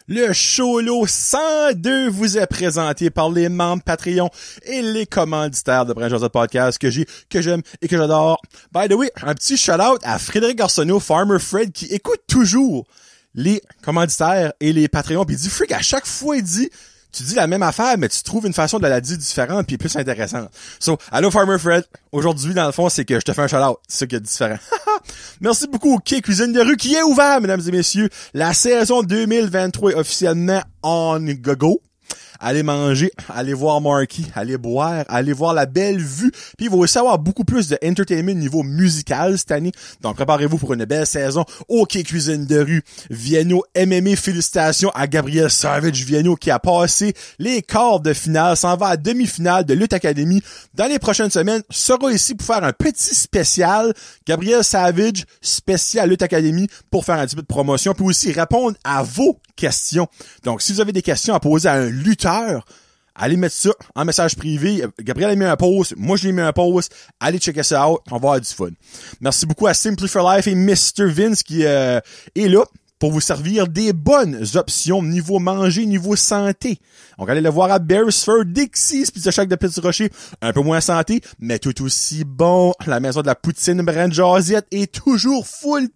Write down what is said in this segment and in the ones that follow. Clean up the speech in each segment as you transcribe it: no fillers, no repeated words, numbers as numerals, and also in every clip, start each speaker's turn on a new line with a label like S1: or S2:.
S1: Le Cholo 102 vous est présenté par les membres Patreon et les commanditaires de Brand Josette Podcast que j'aime et que j'adore. By the way, un petit shout-out à Frédéric Arsenault, Farmer Fred, qui écoute toujours les commanditaires et les Patreons, puis il dit, Freak, à chaque fois, il dit, tu dis la même affaire, mais tu trouves une façon de la dire différente puis plus intéressante. So, allô Farmer Fred. Aujourd'hui, dans le fond, c'est que je te fais un shout-out. C'est ça qui est différent. Merci beaucoup au Quai Cuisine de rue qui est ouvert, mesdames et messieurs. La saison 2023 est officiellement on go. Allez manger, allez voir Marky, allez boire, allez voir la belle vue. Puis il va aussi avoir beaucoup plus de entertainment niveau musical cette année. Donc préparez-vous pour une belle saison au Quai Cuisine de rue. Vienno MMA, félicitations à Gabriel Savage Vienno qui a passé les quarts de finale, s'en va à demi-finale de Lutte Academy. Dans les prochaines semaines, sera ici pour faire un petit spécial. Gabriel Savage, spécial Lutte Academy, pour faire un petit peu de promotion, puis aussi répondre à vos questions. Donc, si vous avez des questions à poser à un lutteur, allez mettre ça en message privé. Gabriel a mis un post, moi je l'ai mis un post. Allez checker ça out, on va avoir du fun. Merci beaucoup à Simply for Life et Mr. Vince qui est là pour vous servir des bonnes options niveau manger, niveau santé. Donc, allez le voir à Beresford, Dixie's, Pizza Shack de Petit Rocher. Un peu moins santé, mais tout aussi bon. La maison de la poutine Brand Josette est toujours full.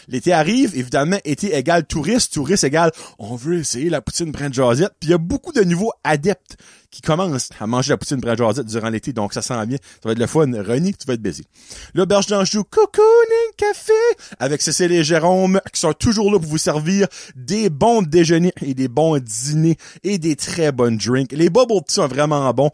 S1: L'été arrive, évidemment, été égale touriste, touriste égale on veut essayer la poutine Brand Josette. Puis il y a beaucoup de nouveaux adeptes qui commencent à manger la poutine Brand Josette durant l'été, donc ça sent bien. Ça va être le fun. René, tu vas être busy. L'auberge d'Anjou, Cocooning Café, avec Cécile et Jérôme, qui sont toujours là pour vous servir des bons déjeuners et des bons dîners et des très bonnes drinks. Les bubble tea sont vraiment bons.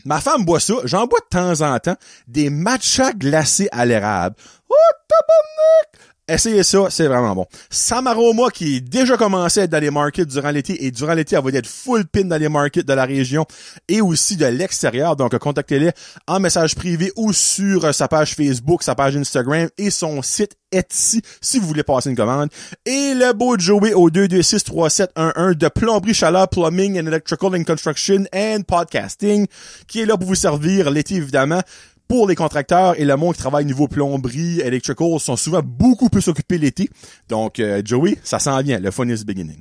S1: Ma femme boit ça, j'en bois de temps en temps, des matchas glacés à l'érable. Oh, tabarnak! Essayez ça, c'est vraiment bon. Samaroma qui est déjà commencé à être dans les markets durant l'été, et durant l'été, elle va être full pin dans les markets de la région et aussi de l'extérieur. Donc, contactez-les en message privé ou sur sa page Facebook, sa page Instagram et son site Etsy si vous voulez passer une commande. Et le beau Joey au 226-3711 de Plomberie, Chaleur, Plumbing and Electrical and Construction and Podcasting qui est là pour vous servir l'été, évidemment. Pour les contracteurs et le monde qui travaille niveau plomberie, electrical, sont souvent beaucoup plus occupés l'été. Donc, Joey, ça sent bien. Le fun is beginning.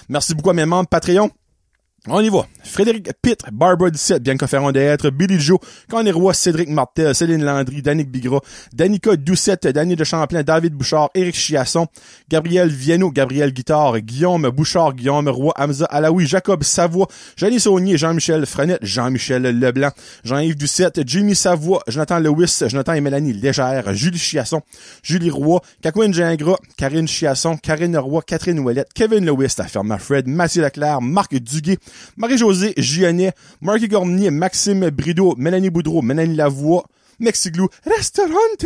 S1: Merci beaucoup à mes membres Patreon. On y va. Frédéric Pitt, Barbara 17, Bianca Ferron d'être, Billy Joe, Conner Roy, Cédric Martel, Céline Landry, Danick Bigra, Danica Doucette, Danny de Champlain, David Bouchard, Éric Chiasson, Gabriel Vienno, Gabriel Guitard, Guillaume Bouchard, Guillaume Roy, Hamza Alaoui, Jacob Savoie, Jeannie Saunier, Jean-Michel Frenette, Jean-Michel Leblanc, Jean-Yves Doucette, Jimmy Savoie, Jonathan Lewis, Jonathan et Mélanie Légère, Julie Chiasson, Julie Roy, Cacouine Gingras, Karine Chiasson, Karine Roy, Catherine Ouellette, Kevin Lewis, la ferme Fred, Mathieu Leclerc, Marc Duguay, Marie-Josée Gionnet, Marky Gornier, Maxime Brideau, Mélanie Boudreau, Mélanie Lavoie, Mexiglou, Restaurante.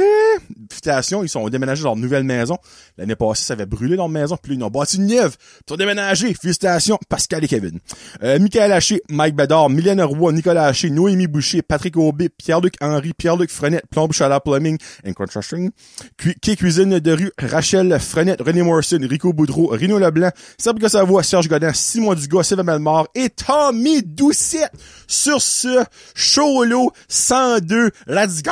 S1: Félicitations, ils sont déménagés dans leur nouvelle maison. L'année passée, ça avait brûlé leur maison, puis là, ils ont bâti une neuve. Ils sont déménagés. Félicitations, Pascal et Kevin. Michael Haché, Mike Bédard, Mylène Roy, Nicolas Haché, Noémie Boucher, Patrick Aubé, Pierre-Luc Henry, Pierre-Luc Frenette, Plombe Chaleur Plumbing and Construction, Quai Cuisine de rue, Rachel Frenette, René Morrison, Rico Boudreau, Rino Leblanc, Serge Savoie, Serge Godin, Simon Dugas, Sylvain Bellemare et Tommy Doucette. Sur ce, Cholo 102, let's go!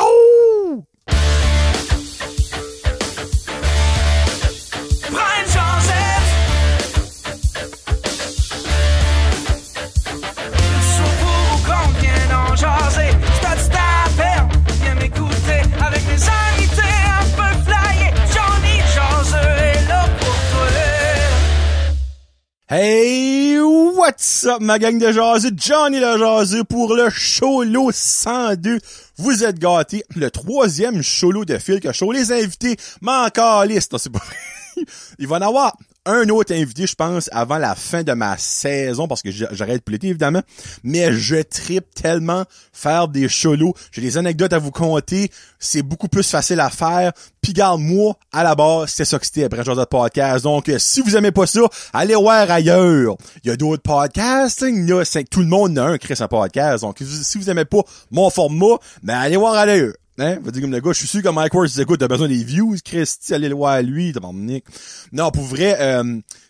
S1: Hey, what's up, ma gang de jaseux? Johnny le jaseux pour le Cholo 102. Vous êtes gâtés. Le 3e Cholo de fil que je show. Les invités m'en calissent. C'est pas vrai. Il va en avoir un autre invité, je pense, avant la fin de ma saison, parce que j'arrête pour l'été, évidemment. Mais je trippe tellement faire des cholos. J'ai des anecdotes à vous conter. C'est beaucoup plus facile à faire. Puis garde, moi, à la base, c'est ça que c'était après Josette Podcast. Donc, si vous aimez pas ça, allez voir ailleurs. Il y a d'autres podcasts. Là, tout le monde a un Chris à podcast. Donc, si vous aimez pas mon format, ben allez voir ailleurs. Hein? Va dire comme le gars, je suis sûr que Mike Ward, écoute, t'as besoin des views, Christy, allez le voir à lui, Nick. Non, pour vrai,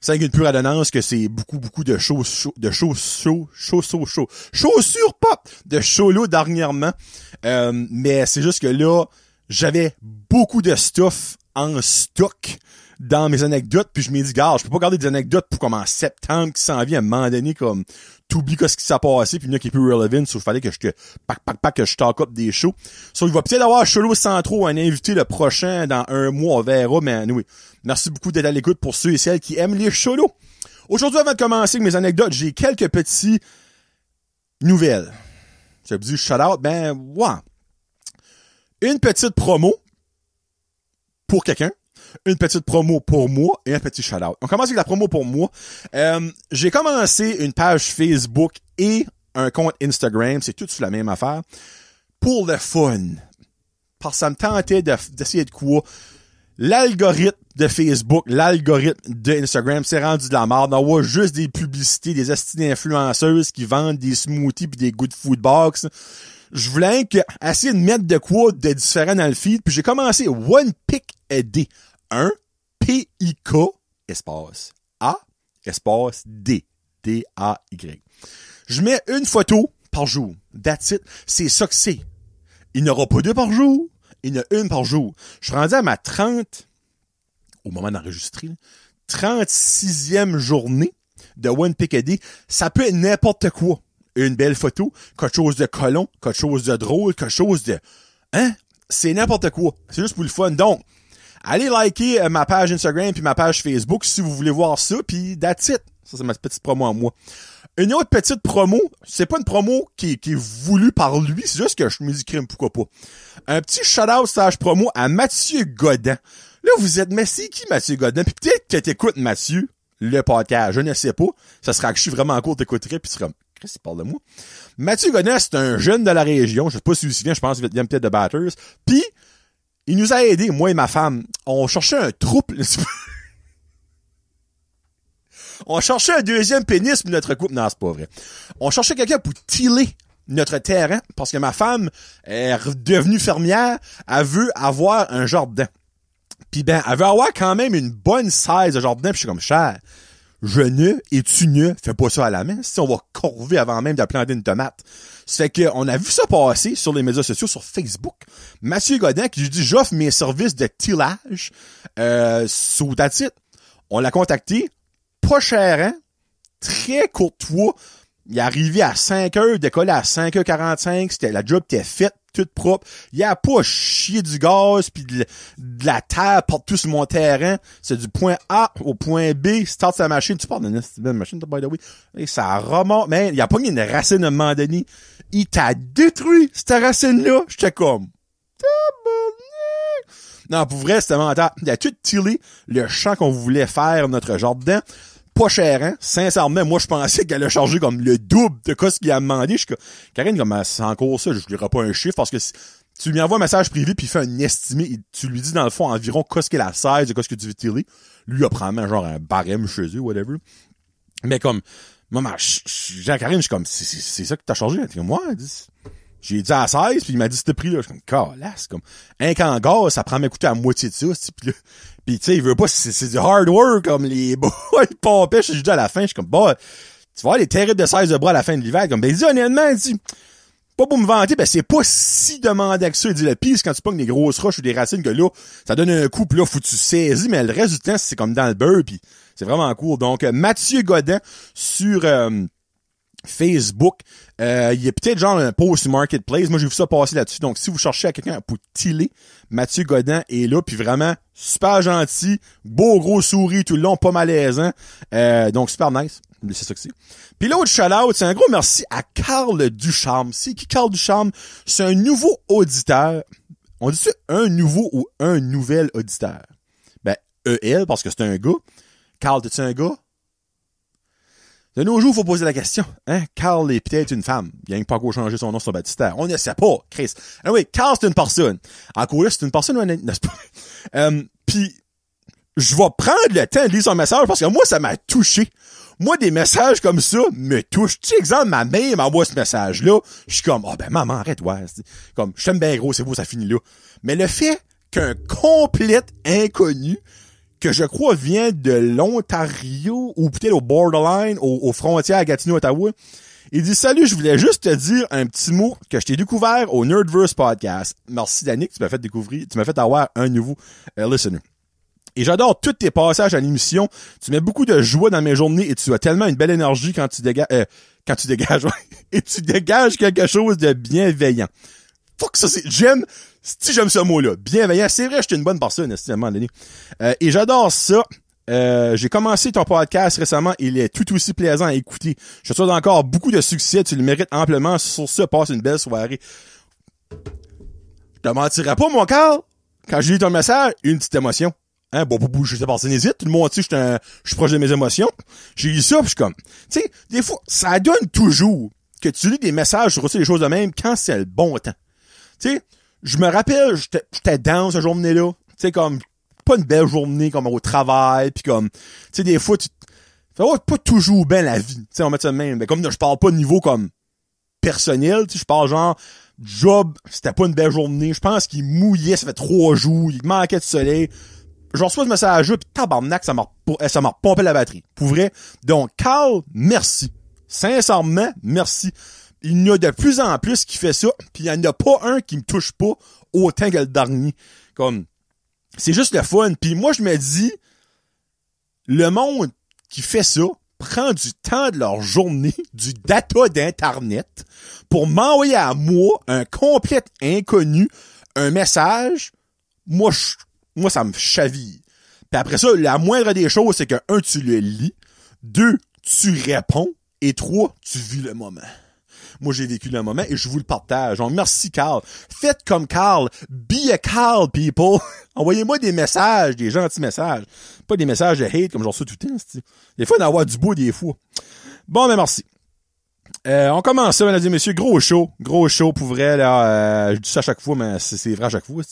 S1: c'est une pure adonnance que c'est beaucoup de chaussures pop, de cholo dernièrement. Mais c'est juste que là, j'avais beaucoup de stuff en stock dans mes anecdotes, puis je m'ai dit, gars, je peux pas garder des anecdotes pour comme en septembre qui s'en vient à un moment donné, comme, t'oublies ce qui s'est passé, puis il y en a qui est plus relevant, sauf qu'il fallait que que je talk up des shows. So, il va peut-être avoir Cholo Centro, un invité le prochain, dans un mois, on verra, mais oui. Merci beaucoup d'être à l'écoute pour ceux et celles qui aiment les cholos. Aujourd'hui, avant de commencer avec mes anecdotes, j'ai quelques petits nouvelles. Je vous dis shout-out, ouais. Une petite promo pour quelqu'un, une petite promo pour moi et un petit shout-out. On commence avec la promo pour moi. J'ai commencé une page Facebook et un compte Instagram, c'est tout sur la même affaire, pour le fun. Parce que ça me tentait d'essayer de quoi. L'algorithme de Facebook, l'algorithme de Instagram, c'est rendu de la merde. On voit juste des publicités, des astuces influenceuses qui vendent des smoothies pis des good food box. Je voulais essayer de mettre de quoi de différent dans le feed, puis j'ai commencé One Pick a Day. Un P-I-K espace A espace D. D-A-Y. Je mets une photo par jour. That's it. C'est ça que c'est. Il n'y aura pas deux par jour. Il y en a une par jour. Je suis rendu à ma 30, au moment d'enregistrer, 36e journée de One Pick a Day. Ça peut être n'importe quoi. Une belle photo, quelque chose de colon, quelque chose de drôle, quelque chose de... C'est n'importe quoi. C'est juste pour le fun. Donc, allez liker ma page Instagram puis ma page Facebook si vous voulez voir ça, puis that's it. Ça, c'est ma petite promo à moi. Une autre petite promo, c'est pas une promo qui est voulue par lui, c'est juste que je me dis crime, pourquoi pas. Un petit shout-out stage promo à Mathieu Godin. Là, vous êtes, mais c'est qui Mathieu Godin? Puis peut-être que t'écoutes Mathieu, le podcast, je ne sais pas. Ça sera que je suis vraiment court, t'écouterais, puis tu seras, Chris, il parle de moi. Mathieu Godin, c'est un jeune de la région, je sais pas si vous vous souvenez, je pense qu'il vient peut-être de Batters. Puis, il nous a aidés, moi et ma femme. On cherchait un trouble. On cherchait un deuxième pénis pour notre couple. Non, c'est pas vrai. On cherchait quelqu'un pour tiller notre terrain parce que ma femme est devenue fermière. Elle veut avoir un jardin. Puis elle veut avoir quand même une bonne size de jardin. Puis je suis comme, cher, je ne et tu ne fais pas ça à la main. Si on va corver avant même de planter une tomate. C'est que on a vu ça passer sur les médias sociaux, sur Facebook. Mathieu Godin qui lui dit, j'offre mes services de tillage sous ta titre. On l'a contacté. Pas cher, hein? Très courtois. Il est arrivé à 5 heures, décollé à 5h45. La job était faite, toute propre. Il a pas chié du gaz pis de la terre partout sur mon terrain. C'est du point A au point B. Start sa machine. Tu parles d'une belle machine, by the way. Et ça remonte. Mais il a pas mis une racine à un moment donné. Il t'a détruit, cette racine-là. J'étais comme... Non, pour vrai, c'était mental. Il a tout tillé le champ qu'on voulait faire, notre jardin. Pas cher, hein? Sincèrement, moi, je pensais qu'elle allait charger comme le double de ce qu'il a demandé. Karine, comme, c'est encore ça, je lui dirai pas un chiffre parce que si tu lui envoies un message privé puis il fait un estimé, tu lui dis dans le fond environ qu'est-ce qu'est la size de ce que tu veux tiller. Lui, il a probablement genre un barème chez eux, whatever. Mais comme, moi, Jean-Karine, je suis comme, c'est ça que t'as chargé? Elle dit, moi, j'ai dit à 16, puis il m'a dit ce prix-là. Je suis comme, calasse, comme, un can gaz, ça prend m'écouter à moitié de ça, puis tu sais, il veut pas, c'est du hard work, comme les boys, ils pompaient, je dis à la fin, je suis comme, bah, tu vois, les terribles de 16 de bras à la fin de l'hiver, comme, ben, il dit honnêtement, il dit, pas pour me vanter, ben, c'est pas si demandé que ça. Il dit, le pire, c'est quand tu pognes des grosses roches ou des racines que là, ça donne un coup, pis là, faut que tu saisis, mais le reste du temps, c'est comme dans le beurre, pis c'est vraiment cool. Donc, Mathieu Godin sur, Facebook, il y a peut-être genre un post marketplace. Moi, j'ai vu ça passer là-dessus. Donc, si vous cherchez à quelqu'un pour tiller, Mathieu Godin est là, puis vraiment super gentil, beau gros sourire tout le long, pas malaisant. Donc, super nice. C'est ça que c'est. Puis l'autre shout-out, c'est un gros merci à Carl Ducharme. C'est qui Carl Ducharme? C'est un nouveau auditeur. On dit-tu un nouveau ou un nouvel auditeur? Ben, EL, parce que c'est un gars. Carl, t'es-tu un gars? De nos jours, il faut poser la question. Hein? Carl est peut-être une femme. Il n'a pas encore changé son nom sur baptistère. On ne sait pas, Chris. Ah oui, Carl, c'est une personne. Encore là, c'est une personne ou un... n'est-ce pas? Puis, je vais prendre le temps de lire son message parce que moi, ça m'a touché. Moi, des messages comme ça me touchent. Tu sais, exemple, ma mère m'envoie ce message-là. Je suis comme, ben, maman, arrête, ouais. Comme, je t'aime bien gros, c'est beau, ça finit là. Mais le fait qu'un complet inconnu que je crois vient de l'Ontario ou peut-être au borderline, aux frontières à Gatineau-Ottawa. Il dit, salut, je voulais juste te dire un petit mot que je t'ai découvert au Nerdverse Podcast. Merci, Danick, tu m'as fait avoir un nouveau listener. Et j'adore tous tes passages à l'émission. Tu mets beaucoup de joie dans mes journées et tu as tellement une belle énergie quand tu dégages, ouais. Et tu dégages quelque chose de bienveillant. Fuck ça, j'aime ce mot-là. Bienveillant. C'est vrai, j'étais une bonne personne, à un moment donné. Et j'adore ça. J'ai commencé ton podcast récemment. Il est tout aussi plaisant à écouter. Je te souhaite encore beaucoup de succès. Tu le mérites amplement. Sur ça, passe une belle soirée. Je te mentirais pas, mon Carl. Quand j'ai lu ton message, une petite émotion. Hein, bon, je sais pas, c'est n'hésite. Tout le monde, tu sais, je suis proche de mes émotions. J'ai lu ça, pis je suis comme, tu sais, des fois, ça donne toujours que tu lis des messages sur aussi des choses de même quand c'est le bon temps. Tu sais, je me rappelle, j'étais down cette journée-là. Tu sais, comme, pas une belle journée, comme au travail, pis comme, tu sais, des fois, ça va pas toujours bien la vie. Tu sais, on met ça de même. Mais comme, je parle pas de niveau comme personnel, tu sais, je parle genre, job, c'était pas une belle journée. Je pense qu'il mouillait, ça fait 3 jours, il manquait de soleil. Je reçois ce message-là, pis tabarnak, ça m'a repompé la batterie. Pour vrai. Donc, Carl, merci. Sincèrement, merci. Il y en a de plus en plus qui fait ça, pis il y en a pas un qui me touche pas autant que le dernier. Comme, c'est juste le fun. Pis moi, je me dis, le monde qui fait ça prend du temps de leur journée, du data d'Internet, pour m'envoyer à moi, un complet inconnu, un message. Moi, ça me chaville. Puis après ça, la moindre des choses, c'est que 1, tu le lis. 2, tu réponds. Et 3, tu vis le moment. Moi, j'ai vécu le moment et je vous le partage. Donc, merci, Carl. Faites comme Carl. Be a Carl, people. Envoyez-moi des messages, des gentils messages. Pas des messages de hate comme j'en reçois tout le temps. Des fois, il y en a du beau, des fois. Bon, ben merci. On commence ça, mesdames et messieurs. Gros show pour vrai. Là, je dis ça à chaque fois, mais c'est vrai à chaque fois.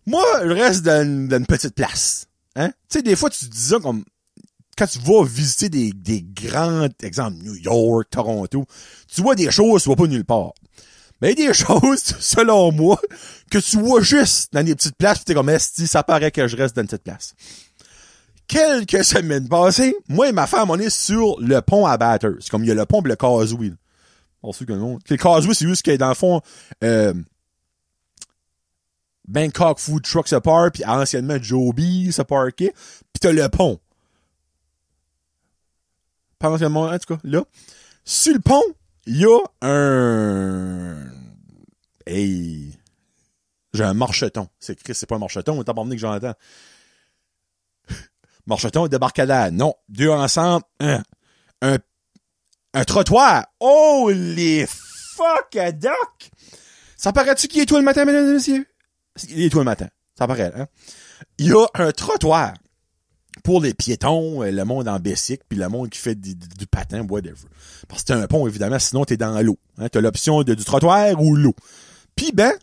S1: Moi, je reste dans une petite place. Hein? Tu sais, des fois, tu te dis ça comme, quand tu vas visiter des grands, exemple, New York, Toronto, tu vois des choses, tu vois pas nulle part. Mais il y a des choses, selon moi, que tu vois juste dans des petites places, pis t'es comme, esti, ça paraît que je reste dans une petite place. Quelques semaines passées, moi et ma femme, on est sur le pont à Bathurst. C'est comme, il y a le pont pis le causeway. Pour ceux qui l'ont. Le causeway, c'est juste que dans le fond, Bangkok Food Truck se part, puis anciennement Joby se parquait, puis t'as le pont. Pas anciennement, en tout cas, là. Sur le pont, il y a Hey! J'ai un marcheton. C'est pas un marcheton, t'as pas emmené que j'entends. Marcheton et débarcadère. Non. 2 ensemble. Un trottoir. Oh, les fuck a duck! Ça paraît-tu qu'il est toi le matin, mesdames et messieurs? Il est toi le matin. Ça paraît, hein? Il y a un trottoir pour les piétons, le monde en bicycle, puis le monde qui fait du patin, whatever. Parce que c'est un pont, évidemment, sinon t'es dans l'eau. Hein? T'as l'option du trottoir ou l'eau. Puis ben,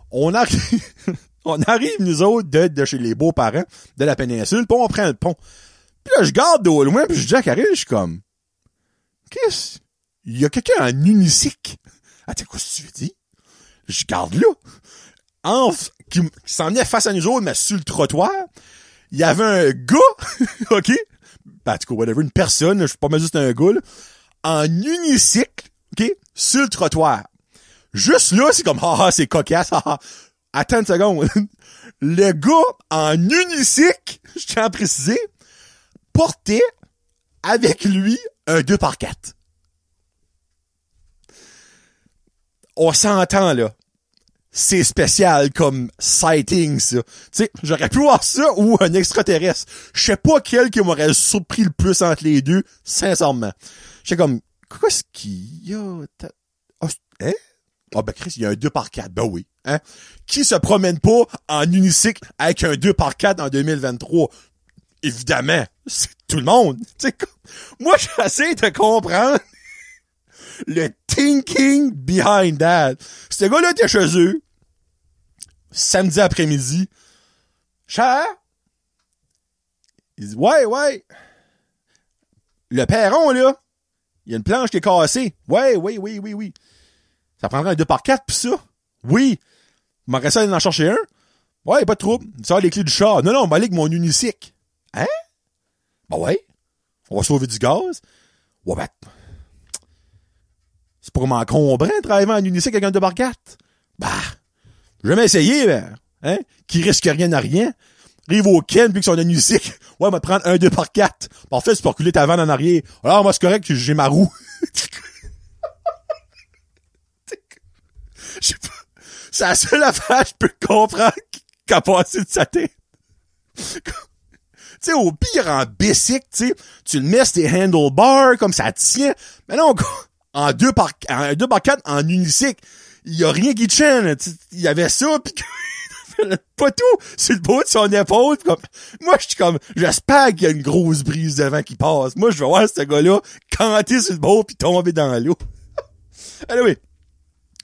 S1: on arrive, nous autres, de chez les beaux-parents de la péninsule, puis on prend le pont. Puis là, je garde au loin, puis je dis à Karel, je suis comme, qu'est-ce? Il y a quelqu'un en unicycle. Attends, qu'est-ce que tu veux dire? Je garde là. Qui s'en venait face à nous autres, mais sur le trottoir, il y avait un gars, OK? Ben, en tout cas, whatever, une personne, je suis pas mal juste un gars, là, en unicycle, OK? Sur le trottoir. Juste là, c'est comme, c'est cocasse, Attends une seconde. Le gars en unicycle, je tiens à préciser, portait avec lui un 2x4. On s'entend, là. C'est spécial comme sighting, ça. Tu sais, j'aurais pu voir ça ou un extraterrestre. Je sais pas quel qui m'aurait surpris le plus entre les deux, sincèrement. J'étais comme, quoi est-ce qu'il y a? Hein? Ah ben Chris, il y a un 2x4. Ben oui. Hein? Qui se promène pas en unicycle avec un 2x4 en 2023? Évidemment. C'est tout le monde. Tu sais, moi, j'essaie de comprendre le thinking behind that. Ce gars-là était chez eux. Samedi après-midi. Cher? Il dit, ouais. Le perron, là. Il y a une planche qui est cassée. Ouais. Ça prendrait un 2x4 pis ça? Oui. Il m'en restait d'en chercher un? Ouais, pas de trouble. Ça a les clés du char. Non, on va aller avec mon unicycle. Hein? Ben ouais. On va sauver du gaz. Ouais, ben. C'est pour m'encombrant de travailler en unicycle avec un 2x4. Bah. J'ai jamais essayé, ben. hein, qui risque rien à rien, arrive au Ken, puis que son musique, ouais, on va te prendre un 2x4. Parfait, c'est pour reculer ta vanne en arrière. Alors, moi, c'est correct, j'ai ma roue. Je sais pas. C'est la seule affaire que je peux comprendre qui a passé de sa tête. Tu sais, au pire, en basic, tu sais, tu le mets sur tes handlebars, comme ça tient. Mais non, en 2x4, en unicycle, il y a rien qui tienne. Il y avait ça, pis pas tout sur le bout de son épaule. Comme, moi, je suis comme, j'espère qu'il y a une grosse brise de vent qui passe. Moi, je vais voir ce gars-là canter sur le bord pis tomber dans l'eau. Anyway.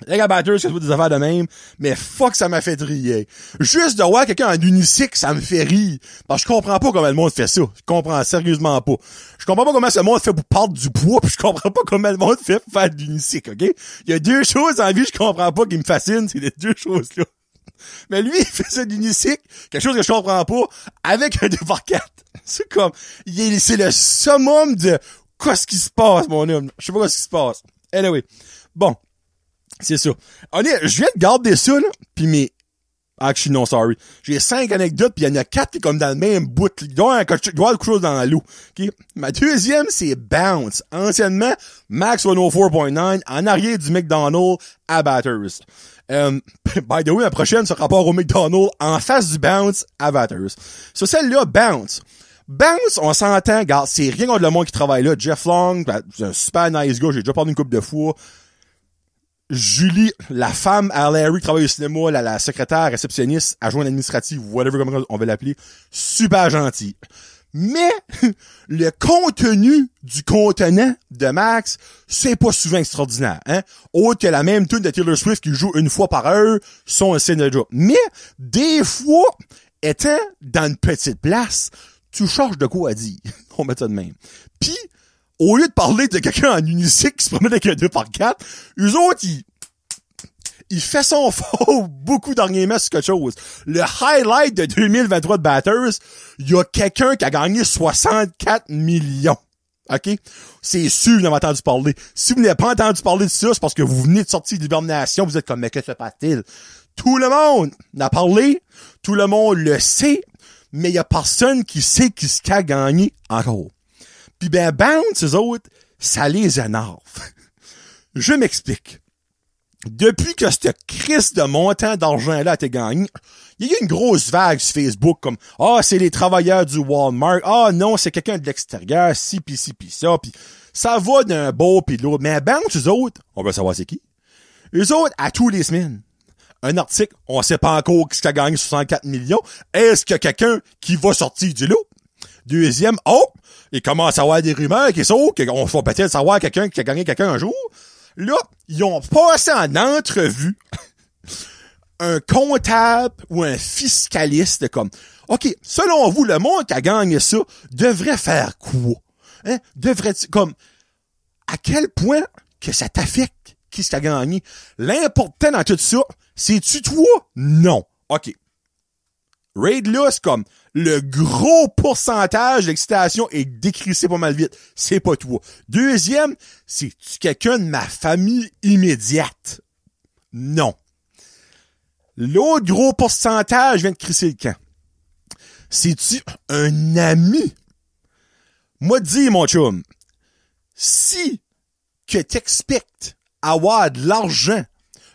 S1: Les gars batters, c'est des affaires de même, mais fuck, ça m'a fait rire. Juste de voir quelqu'un en unicycle, ça me fait rire. Parce que je comprends pas comment le monde fait ça. Je comprends sérieusement pas. Je comprends pas comment ce monde fait pour perdre du poids, puis je comprends pas comment le monde fait pour faire de l'unicycle, ok? Il y a deux choses dans la vie que je comprends pas qui me fascinent, c'est les deux choses-là. Mais lui, il fait ça d'unicycle, quelque chose que je comprends pas, avec un 2x4. C'est comme, c'est le summum de qu'est-ce qui se passe, mon homme. Je sais pas ce qui se passe. Anyway. Bon. C'est ça. Honnêtement, je viens de garder ça, là, pis actually, non, sorry. J'ai 5 anecdotes, pis il y en a 4 qui sont comme dans le même bout. Il doit y avoir quelque chose dans l'eau. Okay? Ma deuxième, c'est Bounce. Anciennement, Max 104.9, en arrière du McDonald's à Bathurst. By the way, la prochaine, ce rapport au McDonald's, en face du Bounce à Bathurst. Sur celle-là, Bounce. Bounce, on s'entend, regarde, c'est rien contre le monde qui travaille là. Jeff Long, c'est un super nice gars, j'ai déjà parlé une couple de fois. Julie, la femme à Larry qui travaille au cinéma, la secrétaire, réceptionniste, adjointe administrative, whatever comme on va l'appeler, super gentil. Mais le contenu du contenant de Max, c'est pas souvent extraordinaire, hein. Autre que la même tune de Taylor Swift qui joue une fois par heure, son Synergy. Mais des fois, étant dans une petite place, tu cherches de quoi à dire. On met ça de même. Puis au lieu de parler de quelqu'un en unicycle qui se promène avec un 2x4, eux autres, il fait son faux beaucoup dernièrement sur quelque chose. Le highlight de 2023 de Bathurst, il y a quelqu'un qui a gagné 64 millions. OK? C'est sûr, vous n'avez entendu parler. Si vous n'avez pas entendu parler de ça, c'est parce que vous venez de sortir de l'hibernation, vous êtes comme, mais que se passe-t-il? Tout le monde en a parlé, tout le monde le sait, mais il y a personne qui sait qui ce qu'a gagné encore. Pis ben, Bounce, eux autres, ça les énerve. Je m'explique. Depuis que cette crise de montant d'argent-là a été gagné, il y a eu une grosse vague sur Facebook comme « Ah, c'est les travailleurs du Walmart. Ah non, c'est quelqu'un de l'extérieur. Ci, pis ça. » Pis ça va d'un beau pis de l'autre. Mais Bounce, eux autres, on veut savoir c'est qui. Eux autres, à tous les semaines, un article, on sait pas encore qui a gagné 64 millions. Est-ce qu'il y a quelqu'un qui va sortir du lot? Deuxième, il commence à avoir des rumeurs qui sont qu'on va peut-être savoir quelqu'un qui a gagné quelqu'un un jour. Là, ils ont passé en entrevue un comptable ou un fiscaliste comme, OK, selon vous, le monde qui a gagné ça devrait faire quoi? Hein? Comme, à quel point que ça t'affecte qui a gagné? L'important dans tout ça, c'est-tu toi? Non. OK. Raid là, c'est comme le gros pourcentage d'excitation est décrissé pas mal vite. C'est pas toi. Deuxième, c'est-tu quelqu'un de ma famille immédiate? Non. L'autre gros pourcentage vient de crisser le camp. C'est-tu un ami? Moi, dis, mon chum, si que t'expectes avoir de l'argent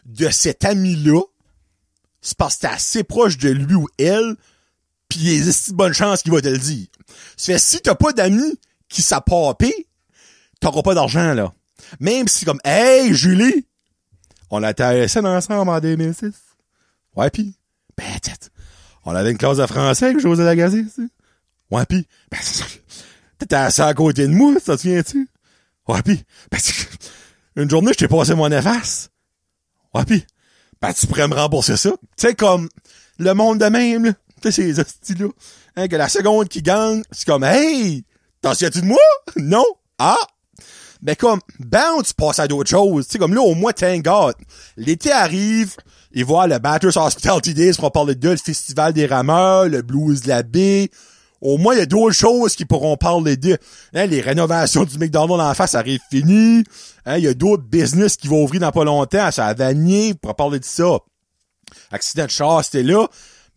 S1: de cet ami-là, c'est parce que t'es assez proche de lui ou elle, pis il existe de bonne chance qu'il va te le dire. Ça fait si t'as pas d'amis qui s'appapent, t'auras pas d'argent, là. Même si comme, hey, Julie, on a été ensemble en 2006. Ouais, pis, ben, on avait une classe de français avec José Lagacé, tu. Ouais, pis, ben, t'étais assis à côté de moi, ça te souviens-tu? Ouais, pis, ben, une journée, je t'ai passé mon efface. Ouais, pis, ben, tu pourrais me rembourser ça. Tu sais, comme, le monde de même, là. Tu sais, ces hosties-là. Hein, que la seconde qui gagne, c'est comme, hey, t'en souviens-tu de moi? Non? Ah! Ben, comme, Bounce passe à d'autres choses. Tu sais, comme là, au moins, thank God. L'été arrive, ils voient le Bathurst Hospitality Days, on parler de le Festival des Rameurs, le Blues de la Baie. Au moins, il y a d'autres choses qui pourront parler d'eux. Hein, les rénovations du McDonald's en face arrivent finies. Hein, il y a d'autres business qui vont ouvrir dans pas longtemps. Ça a Vanier, pour parler de ça. Accident de char, c'était là.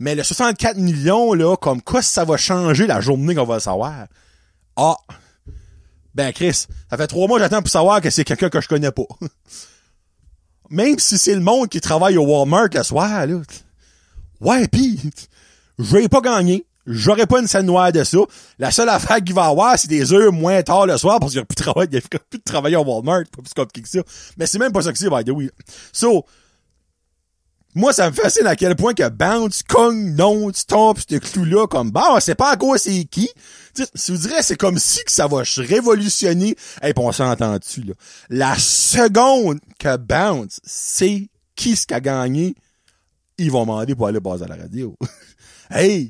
S1: Mais le 64 millions, là, comme quoi ça va changer la journée qu'on va le savoir? Ah! Ben, Chris, ça fait 3 mois que j'attends pour savoir que c'est quelqu'un que je connais pas. Même si c'est le monde qui travaille au Walmart le soir, là. Ouais, pis, je vais pas gagner. J'aurais pas une scène noire de ça. La seule affaire qu'il va avoir, c'est des heures moins tard le soir parce qu'il n'y a plus de travailler au Walmart. Pas plus compliqué que ça. Mais c'est même pas ça que c'est, by the way. So, moi, ça me fascine à quel point que Bounce, cogne, non, tu tombes, ce clou-là, comme, bah, c'est pas encore c'est qui. Tu sais, si vous direz, c'est comme si que ça va révolutionner. Hey, pis on s'entend dessus, là. La seconde que Bounce sait qui ce qu'a gagné, ils vont demander pour aller passer à la radio. Hey!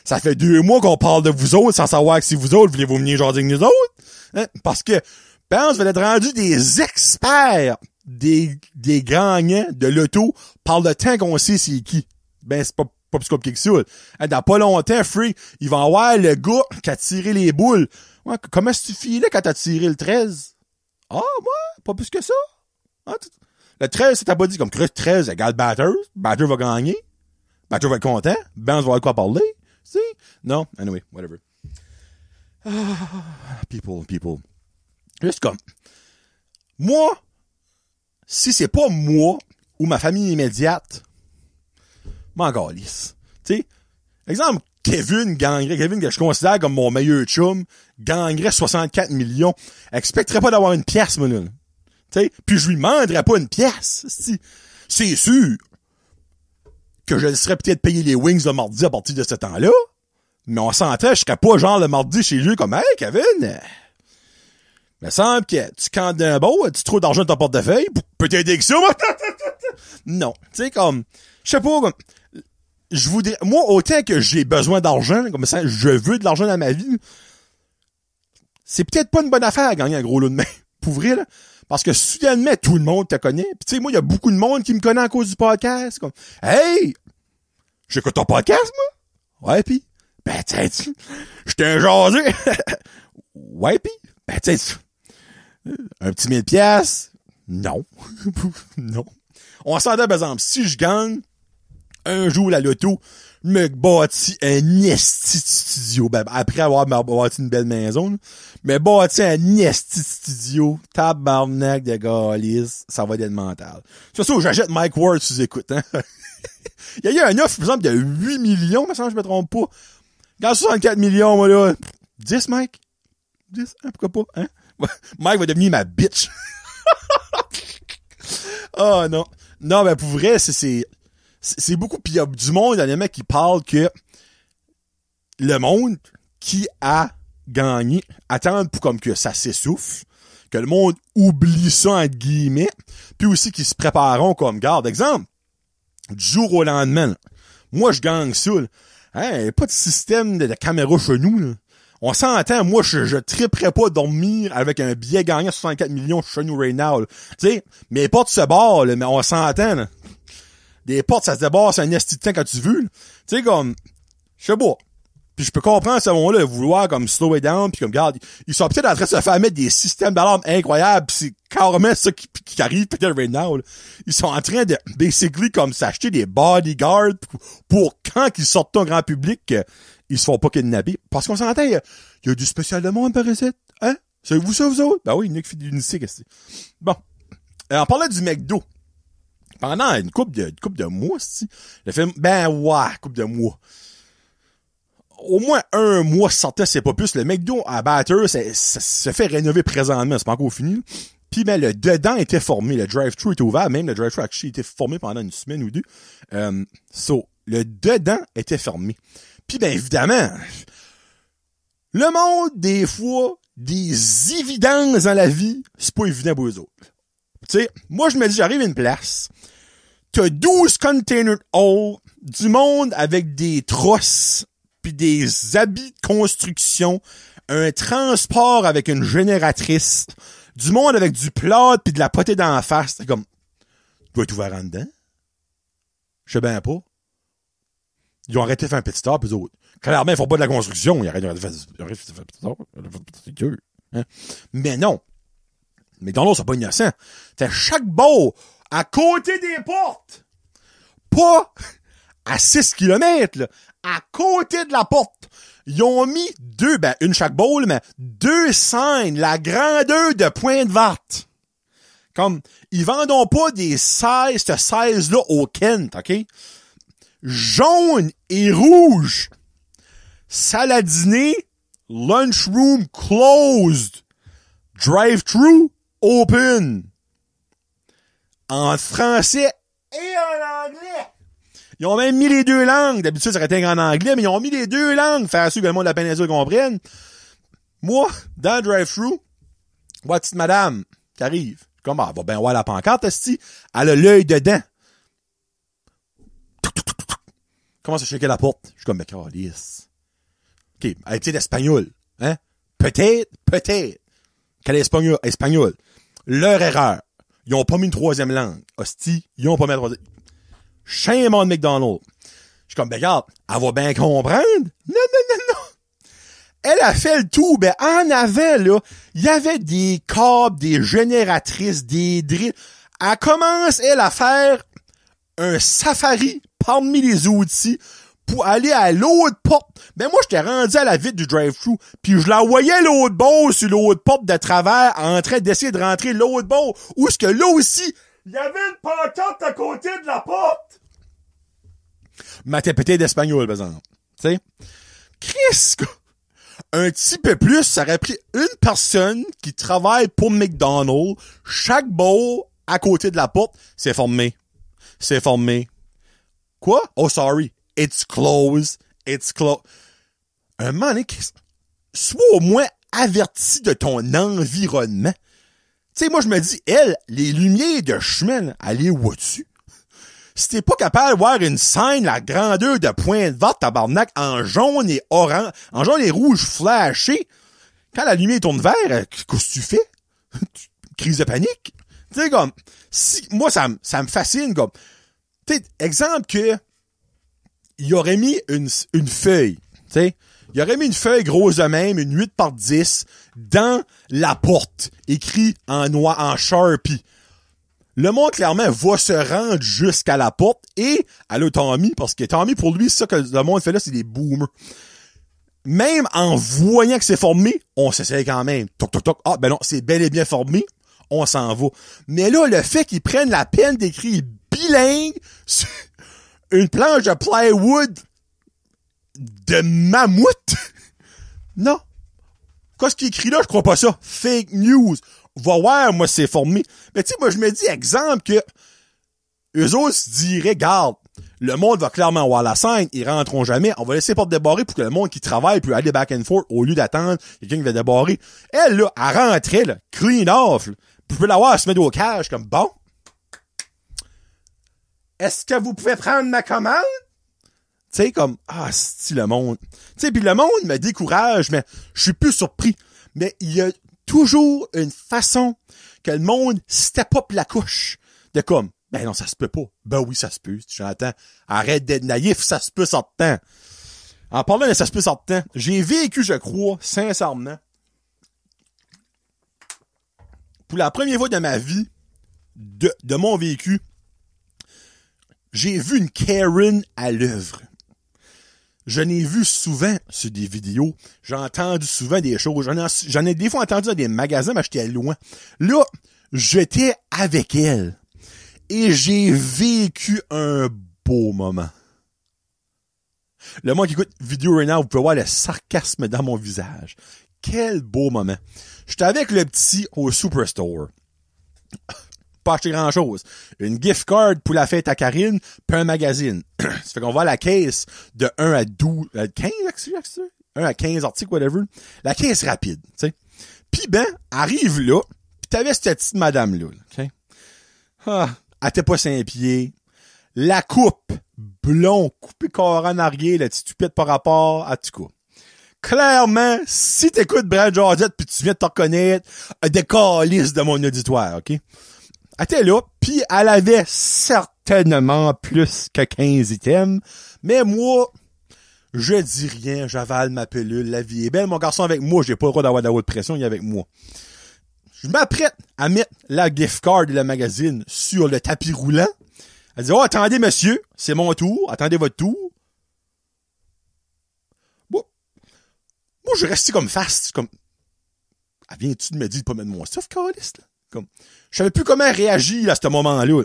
S1: Ça fait 2 mois qu'on parle de vous autres sans savoir que si vous autres voulez-vous venir jaser avec nous autres. Hein? Parce que Bounce va être rendu des experts des gagnants de l'auto par le temps qu'on sait c'est qui. Ben, c'est pas plus compliqué que ça. Hein, dans pas longtemps, Free, il va avoir le gars qui a tiré les boules. Ouais, comment est-ce que tu filais quand t'as tiré le 13? Ah, moi, pas plus que ça. Hein, le 13, c'est t'as pas dit comme 13 égale Batter. Batter va gagner. Batter va être content. Bounce va avoir quoi parler. Si? Non? Anyway, whatever. People. Juste comme, moi, si c'est pas moi ou ma famille immédiate, m'en calisse. Tu sais, exemple, Kevin que je considère comme mon meilleur chum, gagnerait 64 millions. Expecterait pas d'avoir une pièce, moi, là. Tu sais, puis je lui demanderais pas une pièce. C'est sûr que je laisserais peut-être payer les wings le mardi à partir de ce temps-là. Mais on s'entend, je serais pas genre le mardi chez lui comme, hey, Kevin, me semble que tu cantes d'un beau, tu trouves d'argent dans ton portefeuille, peut t'aider avec ça, moi? Non. Tu sais, comme, je sais pas, comme, je voudrais, moi, autant que j'ai besoin d'argent, comme ça, je veux de l'argent dans ma vie, c'est peut-être pas une bonne affaire à gagner un gros lot de main. Pour vrai, là. Parce que soudainement, tout le monde te connaît. Pis tu sais, moi, il y a beaucoup de monde qui me connaît à cause du podcast. Comme, hey! J'écoute ton podcast, moi? Ouais, pis? Ben, t'sais, j'étais un jasé. Ouais, pis? Ben, t'sais, un petit 1000 piastres? Non. Non. On s'entend, par exemple, si je gagne un jour la loto, me bâti un esti studio. Ben, après avoir bâti une belle maison, là, mais bâti un esti studio, tabarnak de galice, ça va être mental. C'est ça, j'achète Mike Ward si vous écoutez, hein. Il y a eu un offre, par exemple, de 8 millions, mais ça, je me trompe pas. Dans 64 millions, moi, là. 10, Mike? 10? Hein, pourquoi pas? Hein? Mike va devenir ma bitch. Oh, non. Non, ben, pour vrai, c'est beaucoup, pis il y a du monde, honnêtement, qui parle que le monde qui a gagné attend pour comme que ça s'essouffle, que le monde oublie ça, entre guillemets, puis aussi qu'ils se prépareront comme garde. Exemple, du jour au lendemain, là, moi, je gagne ça, là. Hein, pas de système de caméra chez nous, là. On s'entend, moi, je triperais pas dormir avec un billet gagnant 64 millions chez nous right now, tu sais, mes portes se barrent, là, mais on s'entend, là. Des portes, ça se débarre, c'est un esti de temps quand tu veux, tu sais, comme, je sais pas. Puis je peux comprendre à ce moment-là, vouloir comme slow it down, puis comme, regarde, ils sont peut-être en train de se faire mettre des systèmes d'alarme incroyables, pis c'est carrément ça qui arrive peut-être right now, là. Ils sont en train de, basically, comme s'acheter des bodyguards pour quand ils sortent au grand public, ils se font pas kidnapper. Parce qu'on s'entend, il y a du spécial de monde par ici, hein? Savez-vous ça, vous autres? Ben oui, il y en a qui fait du lycée, qu'est-ce que c'est. Bon. On parlait du McDo. Pendant une couple de mois, c'ti, le film, ben ouais, couple de mois. Au moins un mois sortait, c'est pas plus. Le McDo à Batter, ça se fait rénover présentement, c'est pas encore fini. Puis ben le dedans était formé, le drive-thru était ouvert, même le drive-thru actually était formé pendant une semaine ou deux. Le dedans était fermé. Puis ben évidemment, le monde, des fois, des évidences dans la vie, c'est pas évident pour eux autres. Tu sais, moi je me dis, j'arrive à une place, t'as 12 container halls, du monde avec des trosses, puis des habits de construction, un transport avec une génératrice, du monde avec du plâtre puis de la potée d'en face. C'est comme, tu dois être ouvert en dedans? Je sais bien pas. Ils ont arrêté de faire un petit stop, eux autres. Clairement, ils font pas de la construction. Ils arrêtent de faire un petit stop. C'est que, hein? Mais non. McDonald's, c'est pas innocent. T'as chaque bord à côté des portes. Pas à 6 km, là, à côté de la porte. Ils ont mis une chaque bowl, mais 2 signes, la grandeur de Pointe-Verte. Comme, ils vendent pas des 16, ce 16-là au Kent, OK? Jaune et rouge. Salle à dîner, lunchroom closed. Drive-thru open. En français et en anglais. Ils ont même mis les deux langues. D'habitude, ça aurait été en anglais, mais ils ont mis les deux langues. Faire sûr que le monde de la péninsule comprenne. Moi, dans le drive-thru, vois petite madame qui arrive. Comme, elle va bien voir la pancarte, esti. Elle a l'œil dedans. Commence à shaker la porte. Je suis comme, mais câlisse. OK, elle est peut-être espagnole. Hein? Peut-être. Qu'elle est espagnole. Leur erreur. Ils ont pas mis une troisième langue. Hostie, ils ont pas mis une troisième. Shame on McDonald's. Je suis comme, ben regarde, elle va bien comprendre. Non. Elle a fait le tout. Ben, en avant, là, il y avait des câbles, des génératrices, des drills. Elle commence, elle, à faire un safari parmi les outils pour aller à l'autre porte. Ben, moi, j'étais rendu à la vitre du drive-thru, puis je la voyais l'autre bord sur l'autre porte de travers en train d'essayer de rentrer l'autre bord. Où est-ce que là aussi, il y avait une pancarte à côté de la porte. Mais t'es peut-être d'espagnol, par exemple. Tu sais? Chris, un petit peu plus, ça aurait pris une personne qui travaille pour McDonald's, chaque bord à côté de la porte, c'est formé. Quoi? Oh, sorry. It's closed. Un moment donné, sois au moins averti de ton environnement. Tu sais, moi, je me dis, les lumières de chemin, elle est où dessus? Si t'es pas capable de voir une scène, la grandeur de Pointe-Verte, tabarnak, en jaune et orange, en jaune et rouge flashé, quand la lumière tourne vert, qu'est-ce que tu fais? Crise de panique? Tu sais, comme, moi, ça me fascine, comme, tu sais, exemple que, il aurait mis une feuille, tu sais, il aurait mis une feuille grosse de même, une 8 par 10, dans la porte, écrit en noir, en Sharpie. Le monde, clairement, va se rendre jusqu'à la porte et à l'autonomie, parce que Tommy, pour lui, c'est ça que le monde fait là, c'est des boomers. Même en voyant que c'est formé, on s'essaye quand même. Toc, toc, toc. Ah, ben non, c'est bel et bien formé. On s'en va. Mais là, le fait qu'ils prennent la peine d'écrire bilingue sur une planche de plywood de mammouth, non. Qu'est-ce qui est écrit là? Je crois pas ça. Fake news. Va voir, moi, c'est formé. Mais tu sais, moi, je me dis, exemple, que eux autres se diraient, regarde, le monde va clairement voir la scène, ils rentreront jamais, on va laisser les portes débarrées pour que le monde qui travaille peut aller back and forth au lieu d'attendre quelqu'un qui va débarrer. Elle, là, elle rentrait, là, clean off, là. Puis je peux la voir, elle se met au cash, comme, bon. Est-ce que vous pouvez prendre ma commande? Tu sais, comme, c'est le monde. Tu sais, puis le monde me décourage, mais je suis plus surpris. Mais il y a toujours une façon que le monde step up la couche de comme, ben non, ça se peut pas. Ben oui, ça se peut. Si j'entends, arrête d'être naïf, ça se peut sortant. En parlant de ça se peut sortant, j'ai vécu, je crois, sincèrement, pour la première fois de ma vie, de mon vécu, j'ai vu une Karen à l'œuvre. Je n'ai vu souvent sur des vidéos. J'ai entendu souvent des choses. J'en ai des fois entendu dans des magasins, mais j'étais loin. Là, j'étais avec elle. Et j'ai vécu un beau moment. Le monde qui écoute vidéo right now, vous pouvez voir le sarcasme dans mon visage. Quel beau moment. J'étais avec le petit au Superstore. Pas acheter grand chose. Une gift card pour la fête à Karine, puis un magazine. Ça fait qu'on va à la caisse de 1 à 12, 15 articles, 1 à 15 articles, whatever. La caisse rapide, tu sais. Puis ben, arrive là, pis t'avais cette petite madame-là, ok? Elle était pas 5 pieds. La coupe, blond, coupé corps en arrière, la petite tupette par rapport à tout cas. Clairement, si t'écoutes Brad Josette pis tu viens de te reconnaître, des calices de mon auditoire, ok? Elle était là, puis elle avait certainement plus que 15 items, mais moi, je dis rien, j'avale ma pilule, la vie est belle, mon garçon avec moi, j'ai pas le droit d'avoir de la haute pression, il est avec moi. Je m'apprête à mettre la gift card et le magazine sur le tapis roulant, Elle dit, oh, attendez, monsieur, c'est mon tour, attendez votre tour. Moi, je restais comme fast, comme, viens-tu de me dire de pas mettre mon stuff, câlisse, là? Comme, je savais plus comment réagir à ce moment-là.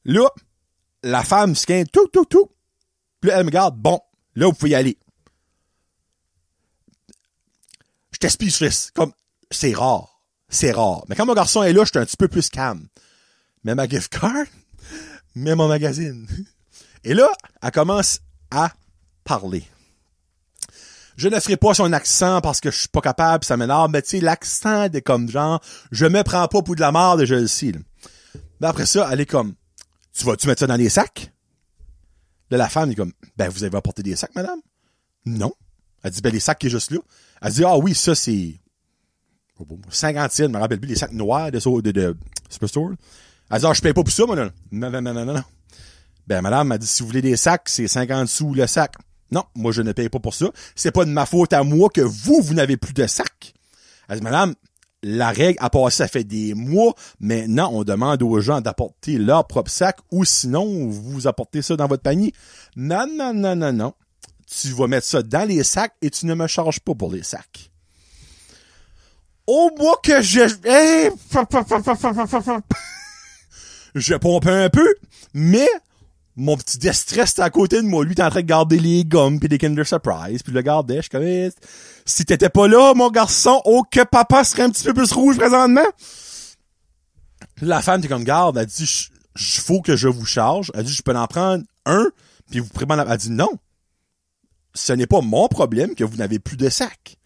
S1: Là, la femme scanne tout. Puis là, elle me regarde, bon, là, vous pouvez y aller. Je t'explique, comme, c'est rare. Mais quand mon garçon est là, je suis un petit peu plus calme. Mais ma gift card, mais mon magazine. Et là, elle commence à parler. Je ne ferai pas son accent parce que je suis pas capable, ça m'énerve, mais tu sais, l'accent de comme genre, je me prends pas pour de la merde et je le sais, là. Mais après ça, elle est comme, tu vas-tu mettre ça dans les sacs? Là, la femme est comme, ben, vous avez apporté des sacs, madame? Non. Elle dit, ben, les sacs qui est juste là. Elle dit, ah oui, ça, c'est 50 cents, je me rappelle plus, les sacs noirs de Superstore. Elle dit, ah, je paye pas pour ça, moi, là. Non. Ben, madame m'a dit, si vous voulez des sacs, c'est 50 sous le sac. Non, moi, je ne paye pas pour ça. C'est pas de ma faute à moi que vous n'avez plus de sacs. Elle dit, madame, la règle a passé, ça fait des mois. Maintenant, on demande aux gens d'apporter leur propre sac ou sinon, vous apportez ça dans votre panier. Non. Tu vas mettre ça dans les sacs et tu ne me charges pas pour les sacs. Au bout que je pompe un peu, mais mon petit déstress était à côté de moi. Lui, t'es en train de garder les gommes pis des Kinder Surprise. Puis je le gardais. Je suis comme, si t'étais pas là, mon garçon, oh, que papa serait un petit peu plus rouge présentement. La femme, t'es comme, garde, elle dit, faut que je vous charge. Elle dit, je peux en prendre un, puis vous pourrez m'en... Elle dit, non. Ce n'est pas mon problème que vous n'avez plus de sac.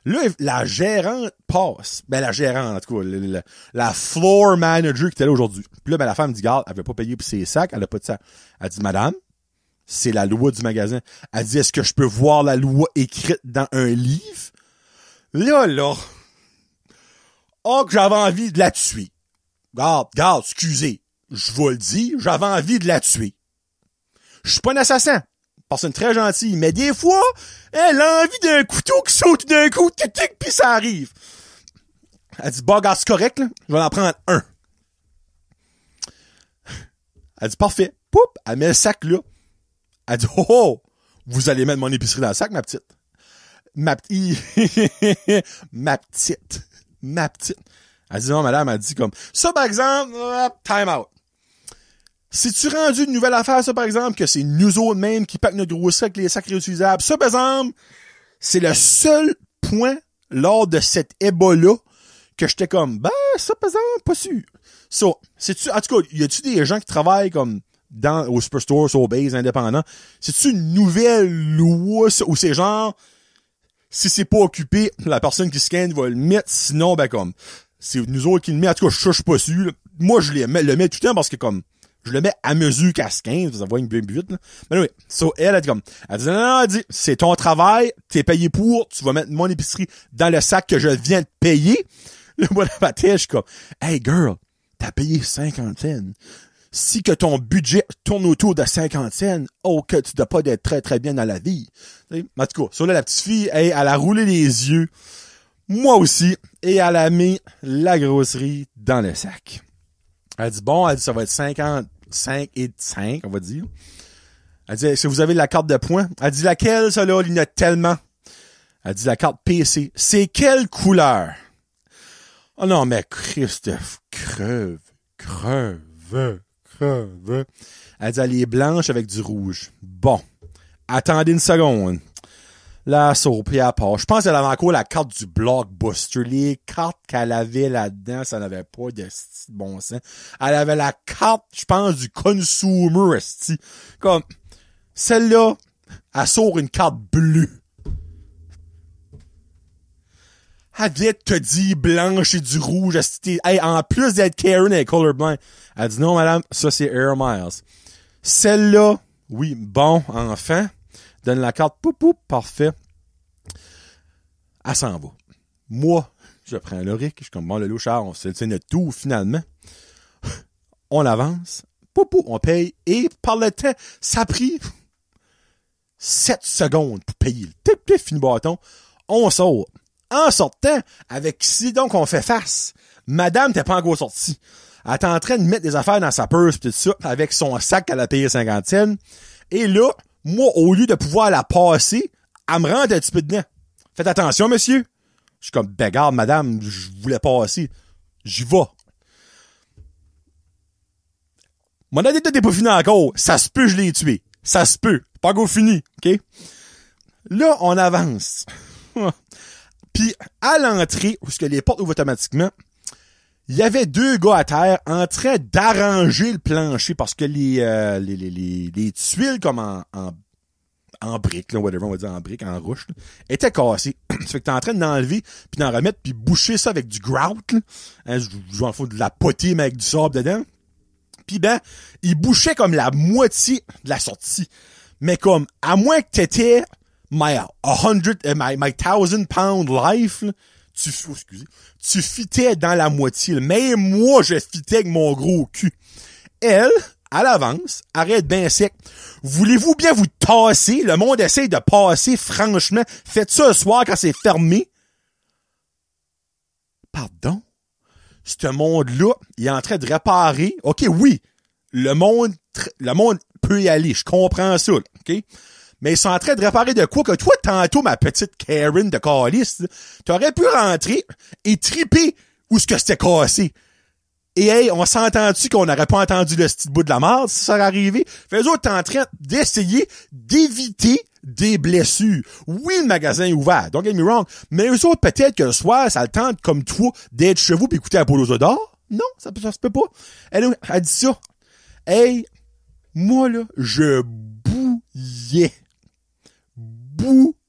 S1: Là, la gérante passe. Ben, la gérante, en tout cas, la floor manager qui était là aujourd'hui. Puis là, ben, la femme dit, garde, elle veut pas payer pour ses sacs, elle a pas de sac. Elle dit, madame, c'est la loi du magasin. Elle dit, est-ce que je peux voir la loi écrite dans un livre? Là. Oh, que j'avais envie de la tuer. Garde, excusez. Je vous le dis, j'avais envie de la tuer. Je suis pas un assassin. Personne très gentille, mais des fois, elle a envie d'un couteau qui saute d'un coup, tic, pis ça arrive. Elle dit, bah, regarde, c'est correct, là. Je vais en prendre un. Elle dit, parfait. Poup, elle met le sac là. Elle dit, oh, vous allez mettre mon épicerie dans le sac, ma petite. Ma petite. Elle dit, non, madame, elle dit comme, ça, par exemple, time out. Si tu rendu une nouvelle affaire, ça, par exemple, que c'est nous autres mêmes qui packent notre gros sac, les sacs réutilisables, ça, par exemple, c'est le seul point lors de cet ébat-là que j'étais comme, ben, ça, par exemple, pas sûr. Ça, c'est-tu, en tout cas, y a-tu des gens qui travaillent comme au Superstore, au Base, indépendant? C'est-tu une nouvelle loi, ou c'est genre, si c'est pas occupé, la personne qui scanne va le mettre, sinon, ben, comme, c'est nous autres qui le met, en tout cas, je suis pas sûr, là. Moi, je le mets tout le temps parce que, comme, je le mets à mesure qu'à 15, ça va une bien vite, là. Mais oui, elle dit comme, elle dit, non, elle dit, c'est ton travail, t'es payé pour, tu vas mettre mon épicerie dans le sac que je viens de payer. Là, moi, la bataille, je suis comme, hey, girl, t'as payé 50 cents. Si que ton budget tourne autour de 50 cents, oh, que tu dois pas d'être très, très bien dans la vie. En tout cas, sur là, la petite fille, elle a roulé les yeux. Moi aussi. Et elle a mis la grosserie dans le sac. Elle dit, bon, ça va être 55 et 5, on va dire. Elle dit, est-ce que vous avez la carte de points? Elle dit, laquelle, ça là? Il y en a tellement. Elle dit, la carte PC. C'est quelle couleur? Oh non, mais Christophe, creve. Elle dit, elle est blanche avec du rouge. Bon. Attendez une seconde. La saupe, puis à part. Je pense qu'elle avait encore la carte du Blockbuster. Les cartes qu'elle avait là-dedans, ça n'avait pas de bon sens. Elle avait la carte, je pense, du consumer, esti. Comme, celle-là, elle sort une carte bleue. Elle vient te dire blanche et du rouge, esti. Hey, en plus d'être Karen et colorblind. Elle dit, non, madame, ça, c'est Air Miles. Celle-là, oui, bon, enfant. Donne la carte, poup, parfait. Elle s'en va. Moi, je prends le RIC, je suis comme, bon, le louchard, c'est notre tour, finalement. On avance, poup, on paye, et par le temps, ça a pris 7 secondes pour payer le tic, fini bâton. On sort. En sortant, avec qui donc on fait face? Madame t'es pas encore sortie. Elle était en train de mettre des affaires dans sa purse pis tout ça, avec son sac qu'elle a payé 50 cents. Et là, moi, au lieu de pouvoir la passer, elle me rentre un petit peu dedans. Faites attention, monsieur. Je suis comme, ben garde, madame, je voulais passer. J'y vais. Mon anecdote n'est pas finie encore. Ça se peut, je l'ai tué. Ça se peut. Pas go fini, OK? Là, on avance. Puis, à l'entrée, où les portes ouvrent automatiquement, il y avait 2 gars à terre en train d'arranger le plancher parce que les tuiles comme en briques, là, whatever, on va dire en briques, en roche, là, étaient cassées. Ça fait que t'es en train d'enlever, puis d'en remettre, puis boucher ça avec du grout, là. Hein, je vais en faire de la potée, mais avec du sable dedans. Puis ben, il bouchait comme la moitié de la sortie. Mais comme, à moins que t'étais my 1000 pound life, là, tu fitais dans la moitié. Là. Même moi, je fitais avec mon gros cul. Elle, à l'avance, arrête bien sec. Voulez-vous bien vous tasser? Le monde essaye de passer, franchement. Faites ça le soir quand c'est fermé. Pardon? Ce monde-là, il est en train de réparer. OK, oui, le monde peut y aller. Je comprends ça, là, OK? Mais ils sont en train de réparer de quoi que toi, tantôt, ma petite Karen de calice, t'aurais pu rentrer et triper où ce que c'était cassé. Et hey, on s'entend-tu qu'on n'aurait pas entendu le petit bout de la merde si ça aurait arrivé? Fait eux autres, t'es en train d'essayer d'éviter des blessures. Oui, le magasin est ouvert, don't get me wrong, mais eux autres, peut-être que le soir, ça le tente comme toi d'être chez vous pis écouter Apollo d'or. Non, ça se peut pas. Elle dit ça. Hey, moi, là, je bouillais.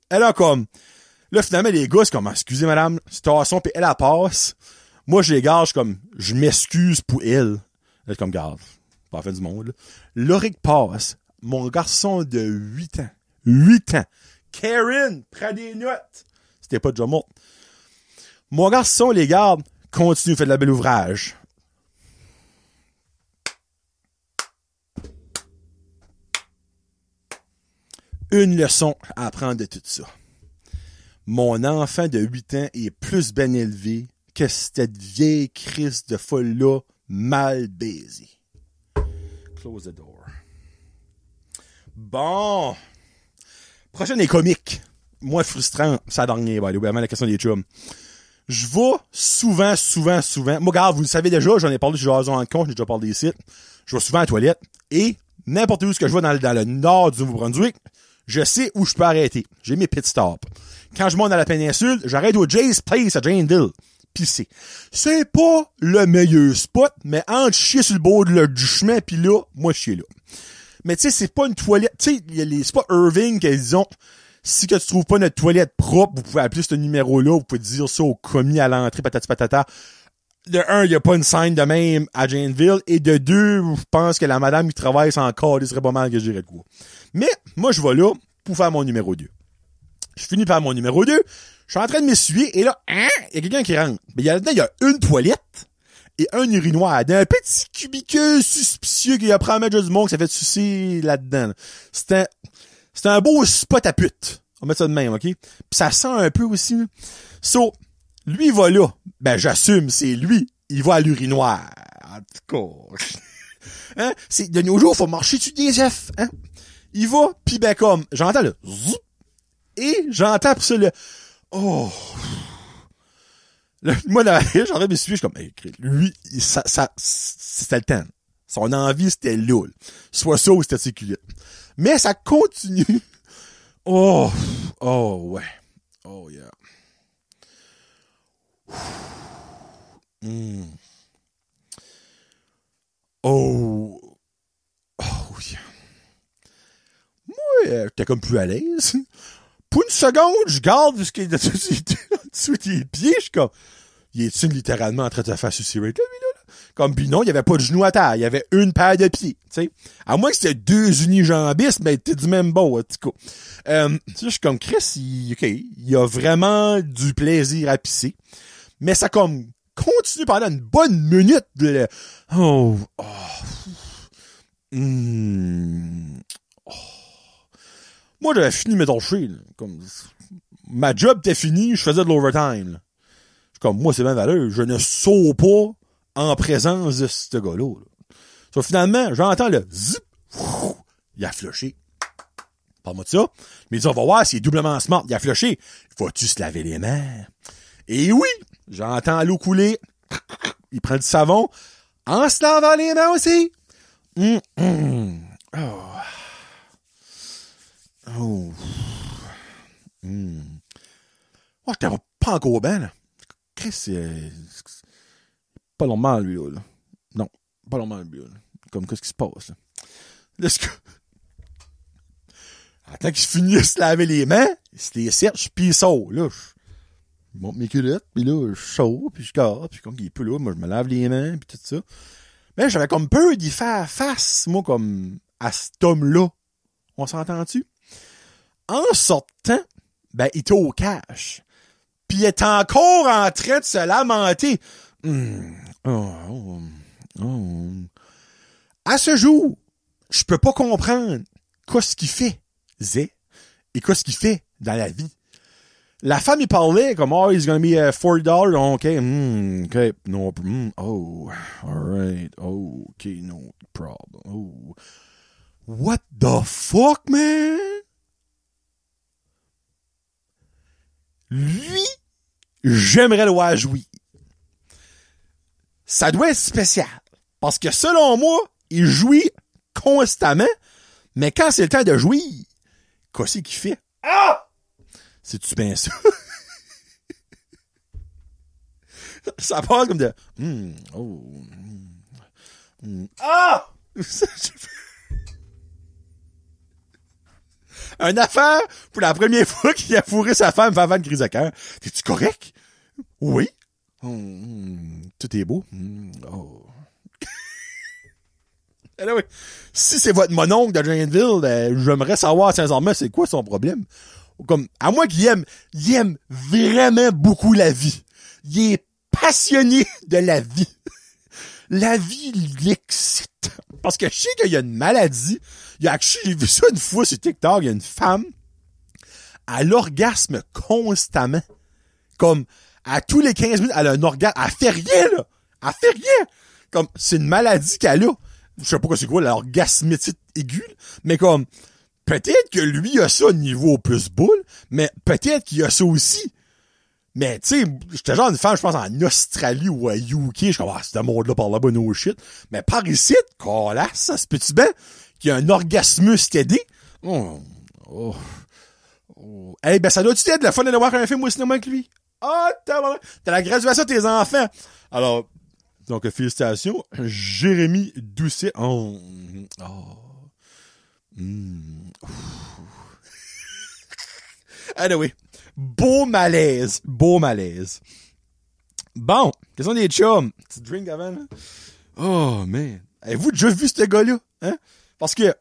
S1: Elle a comme... Là, finalement, les gars, c'est comme, excusez, madame, station, pis elle passe. Moi, je les gage comme, je m'excuse pour elle. Elle est comme, garde, pas la fin du monde, là. L'oric passe. Mon garçon de 8 ans. 8 ans. Karen, prends des notes. C'était pas déjà mort. Mon garçon, les garde, continue, fait de la belle ouvrage. Une leçon à apprendre de tout ça. Mon enfant de 8 ans est plus bien élevé que cette vieille crise de folle-là mal baisée. Close the door. Bon. Prochaine est comique. Moi, frustrant, ça a dernier, by the way, avant la question des chums. Je vais souvent. Moi, regarde, vous le savez déjà, j'en ai parlé chez Jason en con, j'ai déjà parlé des sites. Je vais souvent à la toilette. Et n'importe où ce que je vais dans le nord du Nouveau-Brunswick, je sais où je peux arrêter. J'ai mes pit stops. Quand je monte dans la péninsule, j'arrête au Jay's Place à Janeville. Pisser. C'est pas le meilleur spot, mais entre chier sur le bord du chemin, pis là, moi, je chier là. Mais tu sais, c'est pas une toilette. Tu sais, c'est pas Irving qui disons, si que tu trouves pas notre toilette propre, vous pouvez appeler ce numéro-là, vous pouvez dire ça au commis à l'entrée, patati patata. De un, il y a pas une scène de même à Janeville, et de deux, je pense que la madame qui travaille sans corps, il serait pas mal que je dirais de quoi. Mais, moi, je vais là pour faire mon numéro 2. Je finis par mon numéro 2, je suis en train de m'essuyer, et là, il y a quelqu'un qui rentre. Mais là-dedans, il y a une toilette et un urinoir. Dans un petit cubicule suspicieux qu'il y a probablement du monde qui s'est fait sucer là-dedans. C'était un beau spot à pute. On va mettre ça de même, OK? Puis ça sent un peu aussi. Là. So, lui, il va là. Ben, j'assume, c'est lui. Il va à l'urinoir. En tout cas. Hein? C'est, de nos jours, faut marcher dessus des F, hein? Il va, pis ben comme, j'entends le zoup, et j'entends pour ça le oh. Là, moi, là, j'en ai m'essuyer, je suis comme, hey, lui, c'était le temps. Son envie, c'était là. Soit ça ou c'était ses culottes. Mais ça continue. Oh, ouais. Oh, yeah. Oh, yeah. Moi, j'étais comme plus à l'aise. Pour une seconde, je garde ce qui est dessous des pieds, je suis comme, il est-tu littéralement en train de se faire sucer là? Comme, pis non, il y avait pas de genoux à terre, il y avait une paire de pieds, tu sais. À moins que c'était deux unijambistes, mais t'es du même beau, en tout cas. Je suis comme, Chris, il a vraiment du plaisir à pisser. Mais ça comme, continue pendant une bonne minute de Moi, j'avais fini mes torchés, comme, ma job était finie, je faisais de l'overtime, là. Comme, moi, c'est bien valeur, je ne saute pas en présence de ce gars-là. So, finalement, j'entends le zip, il a flushé. Parle-moi de ça. Mais il dit, on va voir s'il est doublement smart. Il a flushé. Faut-tu se laver les mains? Et oui, j'entends l'eau couler. Il prend du savon en se lavant les mains aussi. Oh. Oh. Oh, j'étais pas encore bien, là. Chris, c'est pas normal, lui, là. Non, pas normal, lui, là. Comme, qu'est-ce qui se passe, là? Là, attends qu'il finisse de se laver les mains, il se les serche, pis il sort, là. Je monte mes culottes, pis là, je sors, pis je garde, pis comme il est plus là, moi, je me lave les mains, pis tout ça. Mais j'avais comme peur d'y faire face, moi, comme, à cet homme-là. On s'entend-tu? En sortant, ben, il était au cash. Puis il est encore en train de se lamenter. À ce jour, je peux pas comprendre qu'est-ce qu'il fait, Zé, et qu'est-ce qu'il fait dans la vie. La femme, il parlait comme, oh, he's gonna be $40, okay, okay, no, oh, alright, okay, no problem, oh. What the fuck, man? Lui, j'aimerais le voir jouer. Ça doit être spécial. Parce que selon moi, il jouit constamment, mais quand c'est le temps de jouer, qu'est-ce qu'il fait? Ah! C'est-tu bien ça? Ça parle comme de... Ah! Une affaire pour la première fois qu'il a fourré sa femme avant une crise de cœur. T'es-tu correct? Oui. Tout est beau. Anyway, si c'est votre mononcle de Janesville, j'aimerais savoir sincèrement c'est quoi son problème. Comme, à moi qu'il aime vraiment beaucoup la vie. Il est passionné de la vie. La vie l'excite. Parce que je sais qu'il y a une maladie. J'ai vu ça une fois sur TikTok. Il y a une femme, elle orgasme constamment. Comme, à tous les 15 minutes, elle a un orgasme. Elle fait rien, là. Elle fait rien. Comme, c'est une maladie qu'elle a. Je sais pas quoi c'est quoi, l'orgasmétite aiguë. Mais comme, peut-être que lui a ça au niveau plus boule, mais peut-être qu'il a ça aussi. Mais, tu sais, j'étais genre une femme, je pense, en Australie ou à UK. Je suis comme, ce monde-là par là-bas, no shit. Mais par ici, colasse, ça se peut-tu bien qu'il y a un orgasmus t'aider? Eh ben, ça doit-tu être le fun d'aller voir un film au cinéma avec lui? T'as la graduation de tes enfants. Alors, donc, félicitations, Jérémy Doucet. Anyway. Beau malaise. Bon, question des chums. Petit drink avant, là. Oh, man. Avez-vous déjà vu ce gars-là? Hein? Parce que,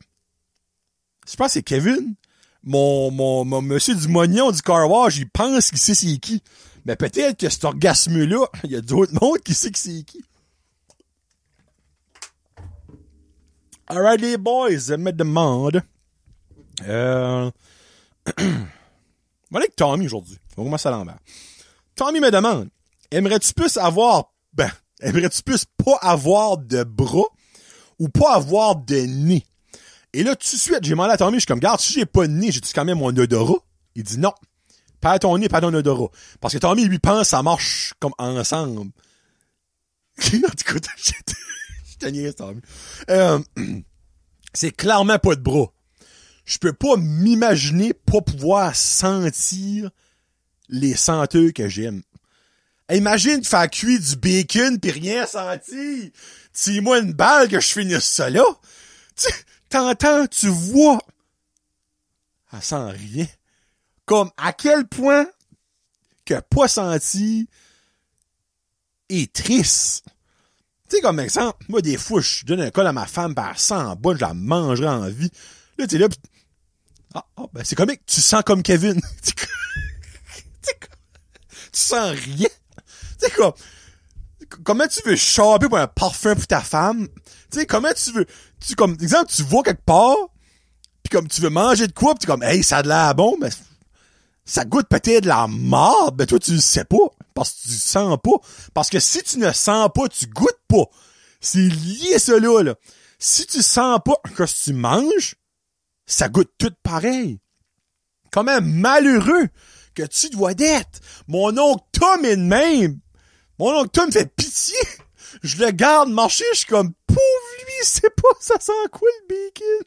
S1: je pense que c'est Kevin, mon monsieur du Mognon du car wash, il pense qu'il sait c'est qui. Mais peut-être que cet orgasme-là, il y a d'autres mondes qui sait que c'est qui. Alright, les boys, je me demande. On va aller avec Tommy aujourd'hui. On va commencer à l'envers. Tommy me demande, aimerais-tu plus pas avoir de bras ou pas avoir de nez? Et là, tout de suite, j'ai demandé à Tommy, je suis comme, regarde, si j'ai pas de nez, j'ai-tu quand même mon odorat? Il dit non. Pas ton nez, pas ton odorat. Parce que Tommy, lui, pense que ça marche comme ensemble. En tout cas, je te niaise, Tommy. C'est clairement pas de bras. Je peux pas m'imaginer pas pouvoir sentir les senteurs que j'aime. Imagine faire cuire du bacon pis rien sentir. Tire-moi une balle que je finisse ça là. T'entends, tu vois. Elle sent rien. Comme à quel point que pas senti est triste. Tu sais, comme exemple, moi, des fois, je donne un col à ma femme, pis elle sent bonne, je la mangerai en vie. Là, t'es là, pis ben, c'est comique. Tu sens comme Kevin. Tu sens rien. Tu sais, quoi. Comment tu veux choper pour un parfum pour ta femme? Tu sais, comment tu veux, comme, exemple, tu vas quelque part, pis comme tu veux manger de quoi, pis tu es comme, hey, ça a de l'air bon, mais ça goûte peut-être de la marde, ben toi, tu le sais pas. parce que tu sens pas. Parce que si tu ne sens pas, tu goûtes pas. C'est lié, ça, là. Si tu sens pas que tu manges, ça goûte tout pareil. Comment malheureux que tu dois d'être. Mon oncle Tom est de même. Mon oncle Tom me fait pitié. Je le garde marcher, je suis comme, pauvre lui, il sait pas ça sent quoi le bacon.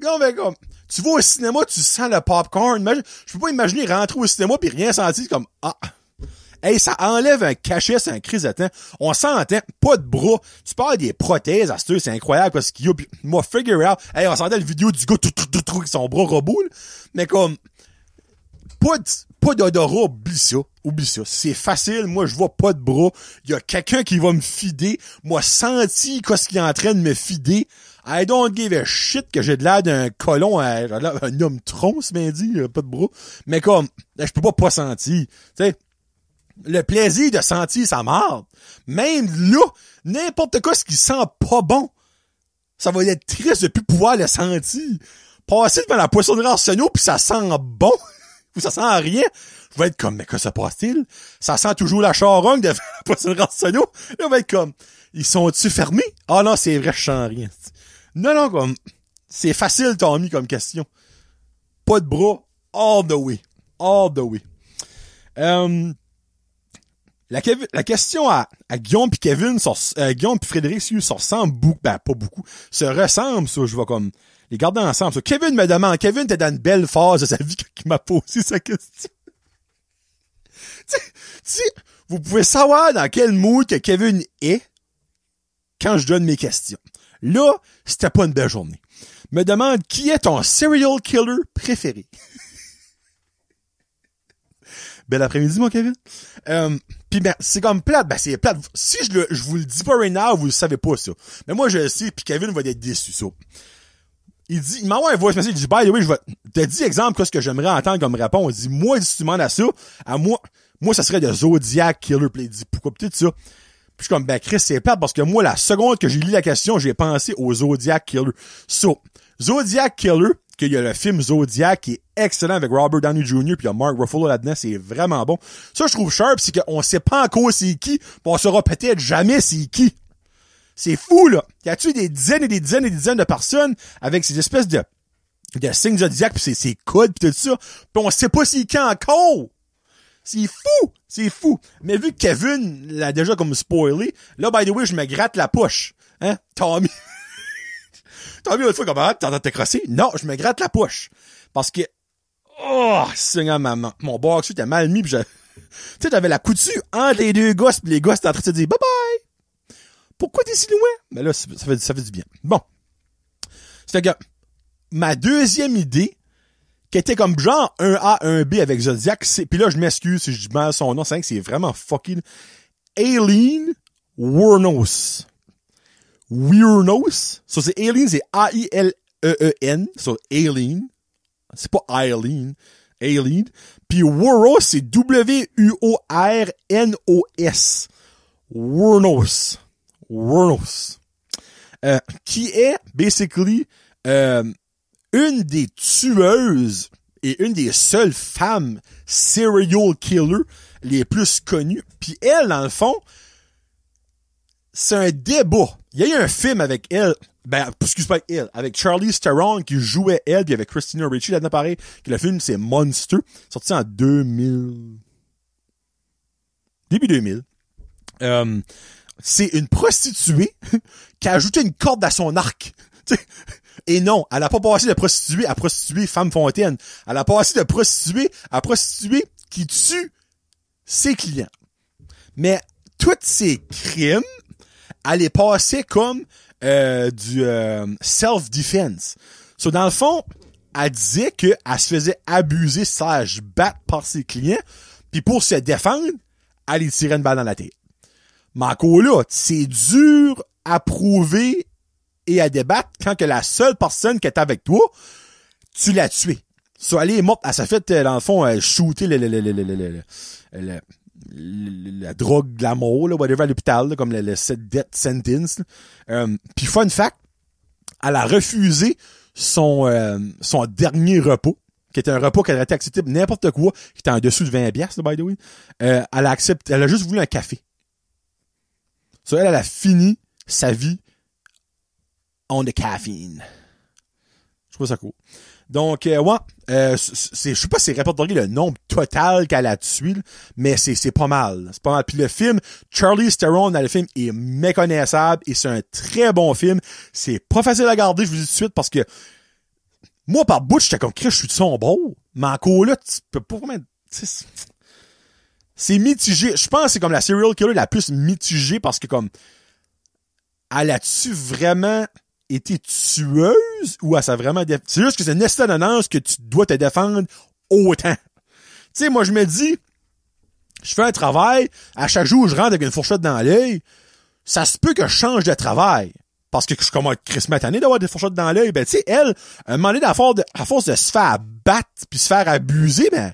S1: Non, mais comme, tu vas au cinéma, tu sens le popcorn. Je peux pas imaginer rentrer au cinéma pis rien sentir comme, ah. Hey, ça enlève un cachet, c'est un crise de temps. On s'entend, pas de bras. Tu parles des prothèses à ce c'est incroyable parce qu'il y a, pis moi, figure out. Hey, on s'entend la vidéo du gars, avec son bras robot, là. Mais comme, pas d'odorat, oublie ça. C'est facile, moi, je vois pas de bras. Il y a quelqu'un qui va me fider. Moi, senti qu'est-ce qu'il est en train de me fider. I don't give a shit que j'ai de l'air d'un colon, un homme tronc, c'est bien dit, pas de bras. Mais comme, là, je peux pas sentir. Tu sais, le plaisir de sentir sa marde. Même là, n'importe quoi, ce qui sent pas bon, ça va être triste de plus pouvoir le sentir. Passer devant la poissonnerie Arsenault pis ça sent bon, ou ça sent rien, je vais être comme, mais que se passe-t-il? Ça sent toujours la charogne devant la poissonnerie Arsenault. Là, on va être comme, ils sont-tu fermés? Ah non, c'est vrai, je sens rien. Non, comme, c'est facile, Tommy, comme question. Pas de bras, all the way. La question à Guillaume pis Kevin Guillaume pis Frédéric se ressemble beaucoup, pas beaucoup, se ressemble, ça, je vais comme les garder ensemble. Ça. Kevin me demande, Kevin était dans une belle phase de sa vie qui m'a posé sa question. tu vous pouvez savoir dans quel mood que Kevin est quand je donne mes questions. Là, c'était pas une belle journée. Me demande qui est ton serial killer préféré. Bel après-midi, mon Kevin. Pis ben, c'est comme plate, c'est plate. Si je vous le dis pas right now, vous le savez pas, ça. Mais moi, je le sais, pis Kevin va être déçu, ça. Il m'envoie un voice message, il dit, by the way, je vais te dire exemple, qu'est-ce que j'aimerais entendre comme réponse. Il dit, moi, si tu demandes à ça, à moi, ça serait de Zodiac Killer. Pis il dit, pourquoi peut-être ça? Puis je suis comme, ben, Chris, c'est plate parce que moi, la seconde que j'ai lu la question, j'ai pensé au Zodiac Killer. So, Zodiac Killer, qu'il y a le film Zodiac qui est excellent avec Robert Downey Jr. puis il y a Mark Ruffalo là-dedans, c'est vraiment bon. Ça, je trouve sharp, c'est qu'on sait pas encore c'est qui, pis on saura peut-être jamais c'est qui. C'est fou, là. Y a-tu des dizaines et des dizaines et des dizaines de personnes avec ces espèces de signes zodiaques pis ces codes pis tout ça, pis on sait pas c'est qui encore. C'est fou. Mais vu que Kevin l'a déjà comme spoilé, là, by the way, je me gratte la poche. Hein? Tommy, l'autre fois, comment, t'es crossé? Non, je me gratte la poche. Parce que, oh, Seigneur, mon box était mal mis pis tu sais, t'avais la couture entre les deux gosses pis les gosses étaient en train de se dire bye bye. Pourquoi t'es si loin? Mais là, ça fait du bien. Bon. Ça fait que, ma deuxième idée, qui était comme genre un A, un B avec Zodiac, pis là, je m'excuse si je dis mal son nom, c'est vrai que c'est vraiment fucking Aileen Wuornos. Weirnos. So, c'est Aileen, c'est A-I-L-E-E-N. So, Aileen. C'est pas Aileen. Aileen. Puis Wuornos, c'est W-U-O-R-N-O-S. Wuornos. Qui est, basically, une des tueuses et une des seules femmes serial killer les plus connues. Puis elle, dans le fond, c'est un débat. Il y a eu un film avec elle, avec Charlize Theron qui jouait elle, puis avec Christina Ricci là-dedans pareil, que le film c'est Monster, sorti en 2000. Début 2000. C'est une prostituée qui a ajouté une corde à son arc. Et non, elle a pas passé de prostituée à prostituée femme fontaine. Elle a passé de prostituée à prostituée qui tue ses clients. Mais tous ces crimes, elle est passée comme du self-defense. So, dans le fond, elle disait qu'elle se faisait abuser, battre par ses clients, puis pour se défendre, elle lui tirait une balle dans la tête. Mais encore là, c'est dur à prouver et à débattre quand que la seule personne qui est avec toi, tu l'as tuée. So, elle est morte, elle s'est fait, dans le fond, shooter la drogue de la mort, là, whatever, à l'hôpital, là, comme le death sentence. Puis fun fact, elle a refusé son dernier repos. qui était un repas qu'elle aurait été accepté n'importe quoi, qui était en dessous de 20$, by the way, elle a juste voulu un café. So, elle a fini sa vie on the caffeine. Je trouve ça cool. Donc, ouais, je sais pas si c'est répertorié le nombre total qu'elle a tué, là, mais c'est pas mal. C'est pas mal. Puis le film, Charlize Theron dans le film est méconnaissable et c'est un très bon film. C'est pas facile à regarder, je vous dis tout de suite, parce que moi, par bout, j'étais comme, Chris, je suis de son beau. Mais encore là, tu peux pas vraiment... C'est mitigé. Je pense que c'est comme la serial killer la plus mitigée parce que comme... Elle a-tu vraiment été tueuse ou elle s'est vraiment... C'est juste que c'est une étonnance que tu dois te défendre autant. Tu sais, moi, je me dis, je fais un travail, à chaque jour, je rentre avec une fourchette dans l'œil, ça se peut que je change de travail. Parce que je suis comme un Chris Matané d'avoir des fourchettes dans l'œil. Ben, tu sais, elle, un moment donné, à force de se faire battre puis se faire abuser, ben,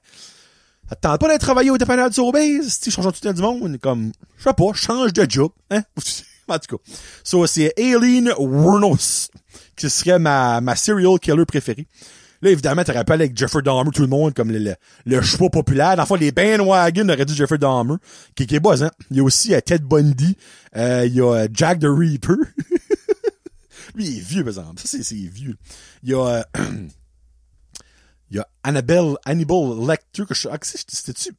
S1: ça te tente pas d'être travaillé au dépanneur de Sobeys, tu changes tout le temps du monde, comme, je sais pas, change de job, hein? En tout cas. So, c'est Aileen Wuornos, qui serait ma serial killer préférée. Là, évidemment, t'aurais pas avec Jeffrey Dahmer, tout le monde, comme le choix populaire. Dans le fond, les bandwagon auraient dit Jeffrey Dahmer, qui est buzzant. Il y a aussi Ted Bundy, il y a Jack the Reaper. Lui, il est vieux, par exemple. Ça, c'est vieux. Il y a, il y a Hannibal Lecter, que c'était-tu?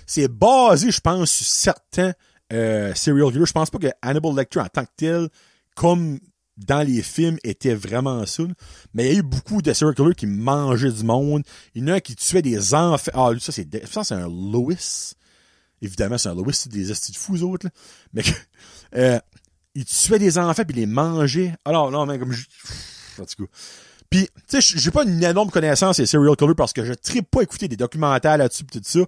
S1: C'est basé, je pense, sur certains, serial killers. Je pense pas que Hannibal Lecter, en tant que tel, comme dans les films, était vraiment ça. Mais il y a eu beaucoup de serial killers qui mangeaient du monde. Il y en a un qui tuait des enfants. Ah, lui, ça, c'est un Lewis. Évidemment, c'est un Lewis, c'est des estis de fous, autres, là. Mais, il tuait des enfants pis les mangeait. Alors, non, mais comme en tout cas. Pis, tu sais, j'ai pas une énorme connaissance des serial killers parce que je tripe pas écouter des documentaires là-dessus pis tout ça.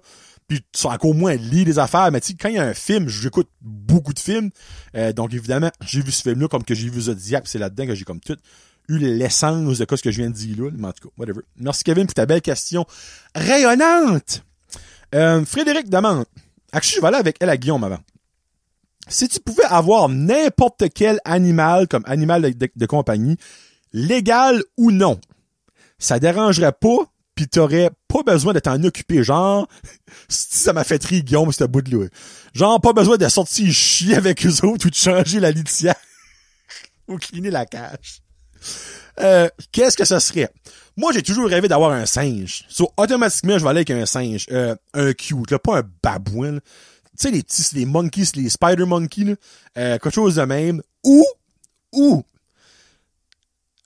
S1: Puis, tu sais, encore moins lire des affaires. Mais tu sais, quand il y a un film, j'écoute beaucoup de films. Donc, évidemment, j'ai vu ce film-là comme que j'ai vu Zodiac pis c'est là-dedans que j'ai comme tout eu l'essence de ce que je viens de dire là. Mais en tout cas, whatever. Merci Kevin pour ta belle question rayonnante. Frédéric demande. Actually, je vais aller avec elle à Guillaume avant. Si tu pouvais avoir n'importe quel animal comme animal de compagnie, légal ou non, ça dérangerait pas, pis t'aurais pas besoin de t'en occuper, genre, si ça m'a fait rire, Guillaume, ce bout de là. Genre, pas besoin de sortir chier avec eux autres ou de changer la litière ou cleaner la cage. Qu'est-ce que ça serait? Moi, j'ai toujours rêvé d'avoir un singe. So, automatiquement, je vais aller avec un singe. Un cute, là, pas un babouin, là. Tu sais, les monkeys, les spider monkeys, là, quelque chose de même. Ou,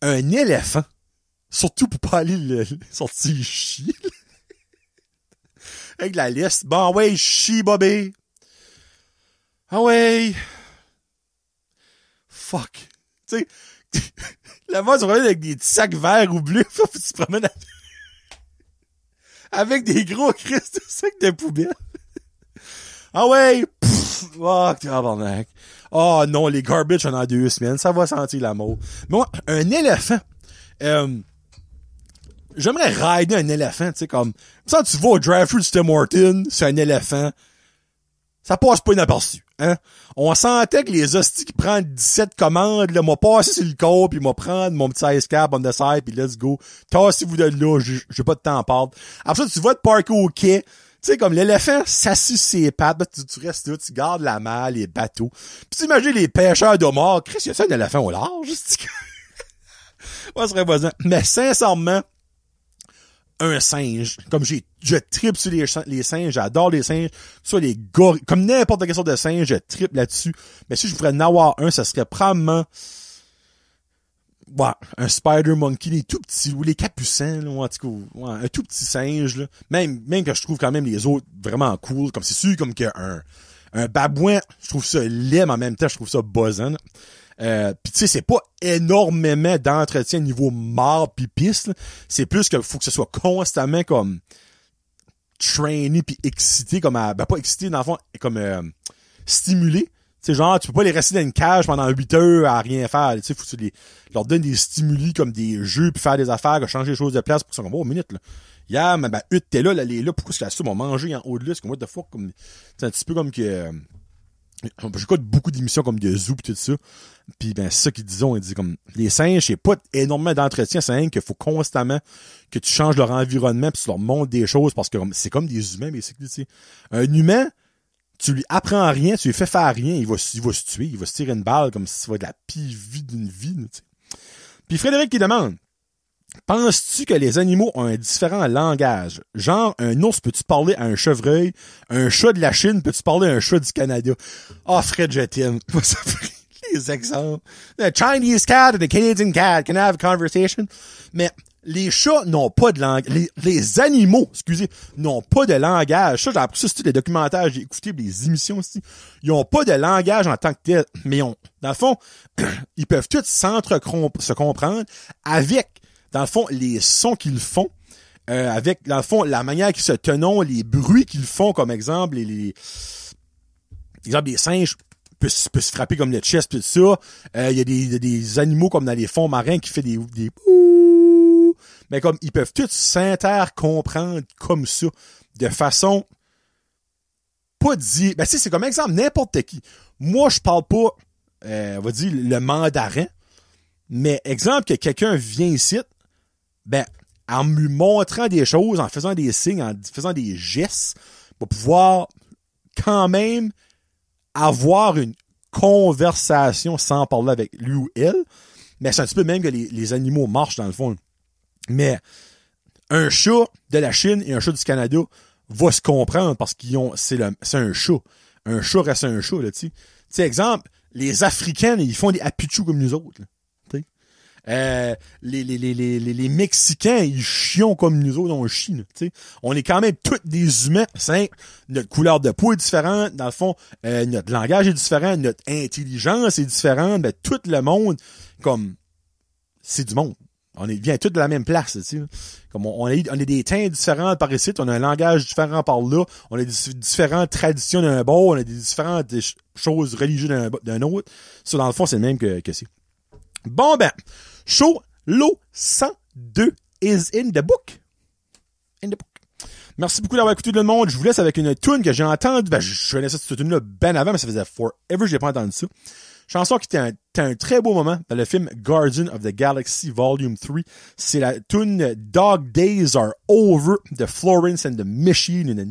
S1: un éléphant. Surtout pour pas aller sortir chier. Avec la liste. Bon, ouais, chie, Bobby. Ah ouais. Fuck. Tu sais, là-bas, tu te promènes avec des petits sacs verts ou bleus, puis tu te promènes avec des gros Christ de sacs de poubelle. Ah ouais! Pfff! Oh, tabarnak. Oh non, les garbage en 2 semaines, ça va sentir l'amour. Mais moi, un éléphant, j'aimerais rider un éléphant, tu sais, comme, ça, tu vas au drive-thru de Tim Hortons, c'est un éléphant. Ça passe pas inaperçu, hein? On sentait que les hosties qui prennent 17 commandes, là, m'a passé sur le corps, pis m'a prendre mon petit ice cap on the side, pis let's go. Tassez-vous de là, j'ai pas de temps à perdre. Après ça, tu vas te parker au quai. Tu sais, comme l'éléphant s'assume ses pattes, ben, tu restes là, tu gardes la malle, les bateaux. Puis tu imagines les pêcheurs d'homards. Chris, y a-tu un éléphant au large? Ouais, ce serait voisin. Mais sincèrement, un singe. Comme je tripe sur les singes, j'adore les singes. Soit les gorilles, comme n'importe quelle sorte de singe, je tripe là-dessus. Mais si je pourrais en avoir un, ça serait probablement, ouais, un spider monkey, les tout petits, ou les capucins, là, en tout cas, ouais, un tout petit singe, là. Même que je trouve quand même les autres vraiment cool. Comme c'est sûr, comme qu'un babouin, je trouve ça laid, mais en même temps, je trouve ça buzzant. Pis tu sais, c'est pas énormément d'entretien niveau mort pis pisse, là. C'est plus que faut que ce soit constamment comme traîné pis excité, comme ben pas excité dans le fond, comme stimulé. Tu sais, genre, tu peux pas les rester dans une cage pendant 8 heures à rien faire. Tu sais, faut que tu leur donnes des stimuli comme des jeux puis faire des affaires, changer les choses de place pour que ça comme, oh, minute, là. Hier, ma hutte t'es là, elle est là, pourquoi est-ce que la soupe m'a mangé en haut de là? C'est comme, what the fuck, comme, c'est un petit peu comme que, j'écoute beaucoup d'émissions comme de Zoo pis tout ça. Puis ben c'est ça qu'ils disent, ils disent comme les singes, c'est pas énormément d'entretien, c'est rien qu'il faut constamment que tu changes leur environnement puis tu leur montres des choses parce que c'est comme des humains, mais c'est que tu sais. Un humain, tu lui apprends rien, tu lui fais faire rien, il va se tuer, il va se tirer une balle comme si ça va de la pire vie d'une vie, tu sais. Puis Frédéric qui demande: penses-tu que les animaux ont un différent langage? Genre, un ours, peux-tu parler à un chevreuil? Un chat de la Chine, peux-tu parler à un chat du Canada? Ah, Fred, je t'aime. Ça fait les exemples. The Chinese cat and the Canadian cat can have a conversation. Mais les chats n'ont pas de langage. Les animaux, excusez, n'ont pas de langage. Ça, j'ai appris ça sur les documentaires, j'ai écouté les émissions aussi. Ils n'ont pas de langage en tant que tel. Mais dans le fond, ils peuvent tous se comprendre avec, dans le fond, les sons qu'ils font, avec, dans le fond, la manière qu'ils se tenont, les bruits qu'ils font, comme exemple, les singes peut se frapper comme le chest, tout ça. Il y a des animaux comme dans les fonds marins qui fait des ouh, mais comme ils peuvent tous s'inter-comprendre comme ça, de façon pas dire. Ben, c'est comme exemple n'importe qui. Moi, je parle pas, on va dire, le mandarin, mais exemple que quelqu'un vient ici, ben, en me montrant des choses, en faisant des signes, en faisant des gestes, va pouvoir quand même avoir une conversation sans parler avec lui ou elle. Mais c'est un petit peu même que les animaux marchent dans le fond. Mais un chat de la Chine et un chat du Canada va se comprendre parce c'est un chat. Un chat reste un chat, là, tu sais. Tu sais, exemple, les Africains, ils font des hapichous comme nous autres, là. Les Mexicains, ils chions comme nous autres, on chie, tu sais. On est quand même tous des humains, simple. Notre couleur de peau est différente, dans le fond, notre langage est différent, notre intelligence est différente, ben, tout le monde, comme, c'est du monde. On vient tous de la même place, tu sais. Comme on a des teints différents par ici, on a un langage différent par là, on a des différentes traditions d'un bord, on a des différentes choses religieuses d'un autre. Ça, dans le fond, c'est le même que c'est. Bon, ben, show Lo 102 is in the book. In the book. Merci beaucoup d'avoir écouté tout le monde. Je vous laisse avec une tune que j'ai entendue. Ben, je connaissais cette tune-là ben avant, mais ça faisait forever que j'ai pas entendu ça. Chanson qui était un très beau moment dans le film Guardian of the Galaxy Volume 3. C'est la tune Dog Days Are Over de Florence and the Machine, une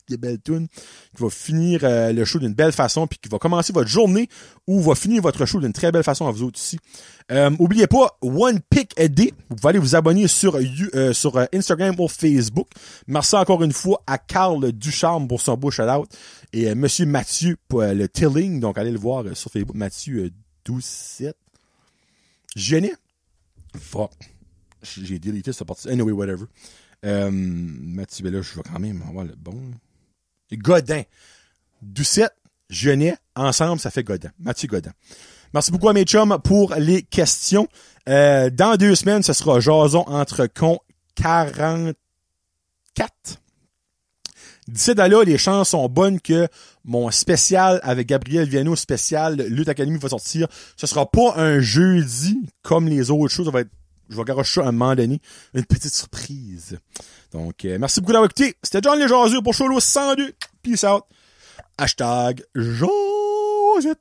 S1: de belle tune qui va finir le show d'une belle façon puis qui va commencer votre journée ou va finir votre show d'une très belle façon à vous autres ici. Oubliez pas, One Pick a Day. Vous pouvez aller vous abonner sur Instagram ou Facebook. Merci encore une fois à Carl Ducharme pour son beau shout-out et Monsieur Mathieu pour le tilling. Donc, allez le voir sur Facebook. Mathieu 12-7. Genet? Fuck. J'ai deleté cette partie. Anyway, whatever. Mathieu, ben là, je vais quand même avoir le bon. Godin. Doucette, Genet, ensemble, ça fait Godin. Mathieu Godin. Merci beaucoup à mes chums pour les questions. Dans 2 semaines, ce sera Jason entre cons 44. D'ici là, les chances sont bonnes que mon spécial avec Gabriel Viano, spécial Lutte Academy, va sortir. Ce sera pas un jeudi comme les autres choses. Ça va être, je vais garocher ça à un moment donné. Une petite surprise. Donc, merci beaucoup d'avoir écouté. C'était John Les Jaseux pour Cholo 102. Peace out. #Josette.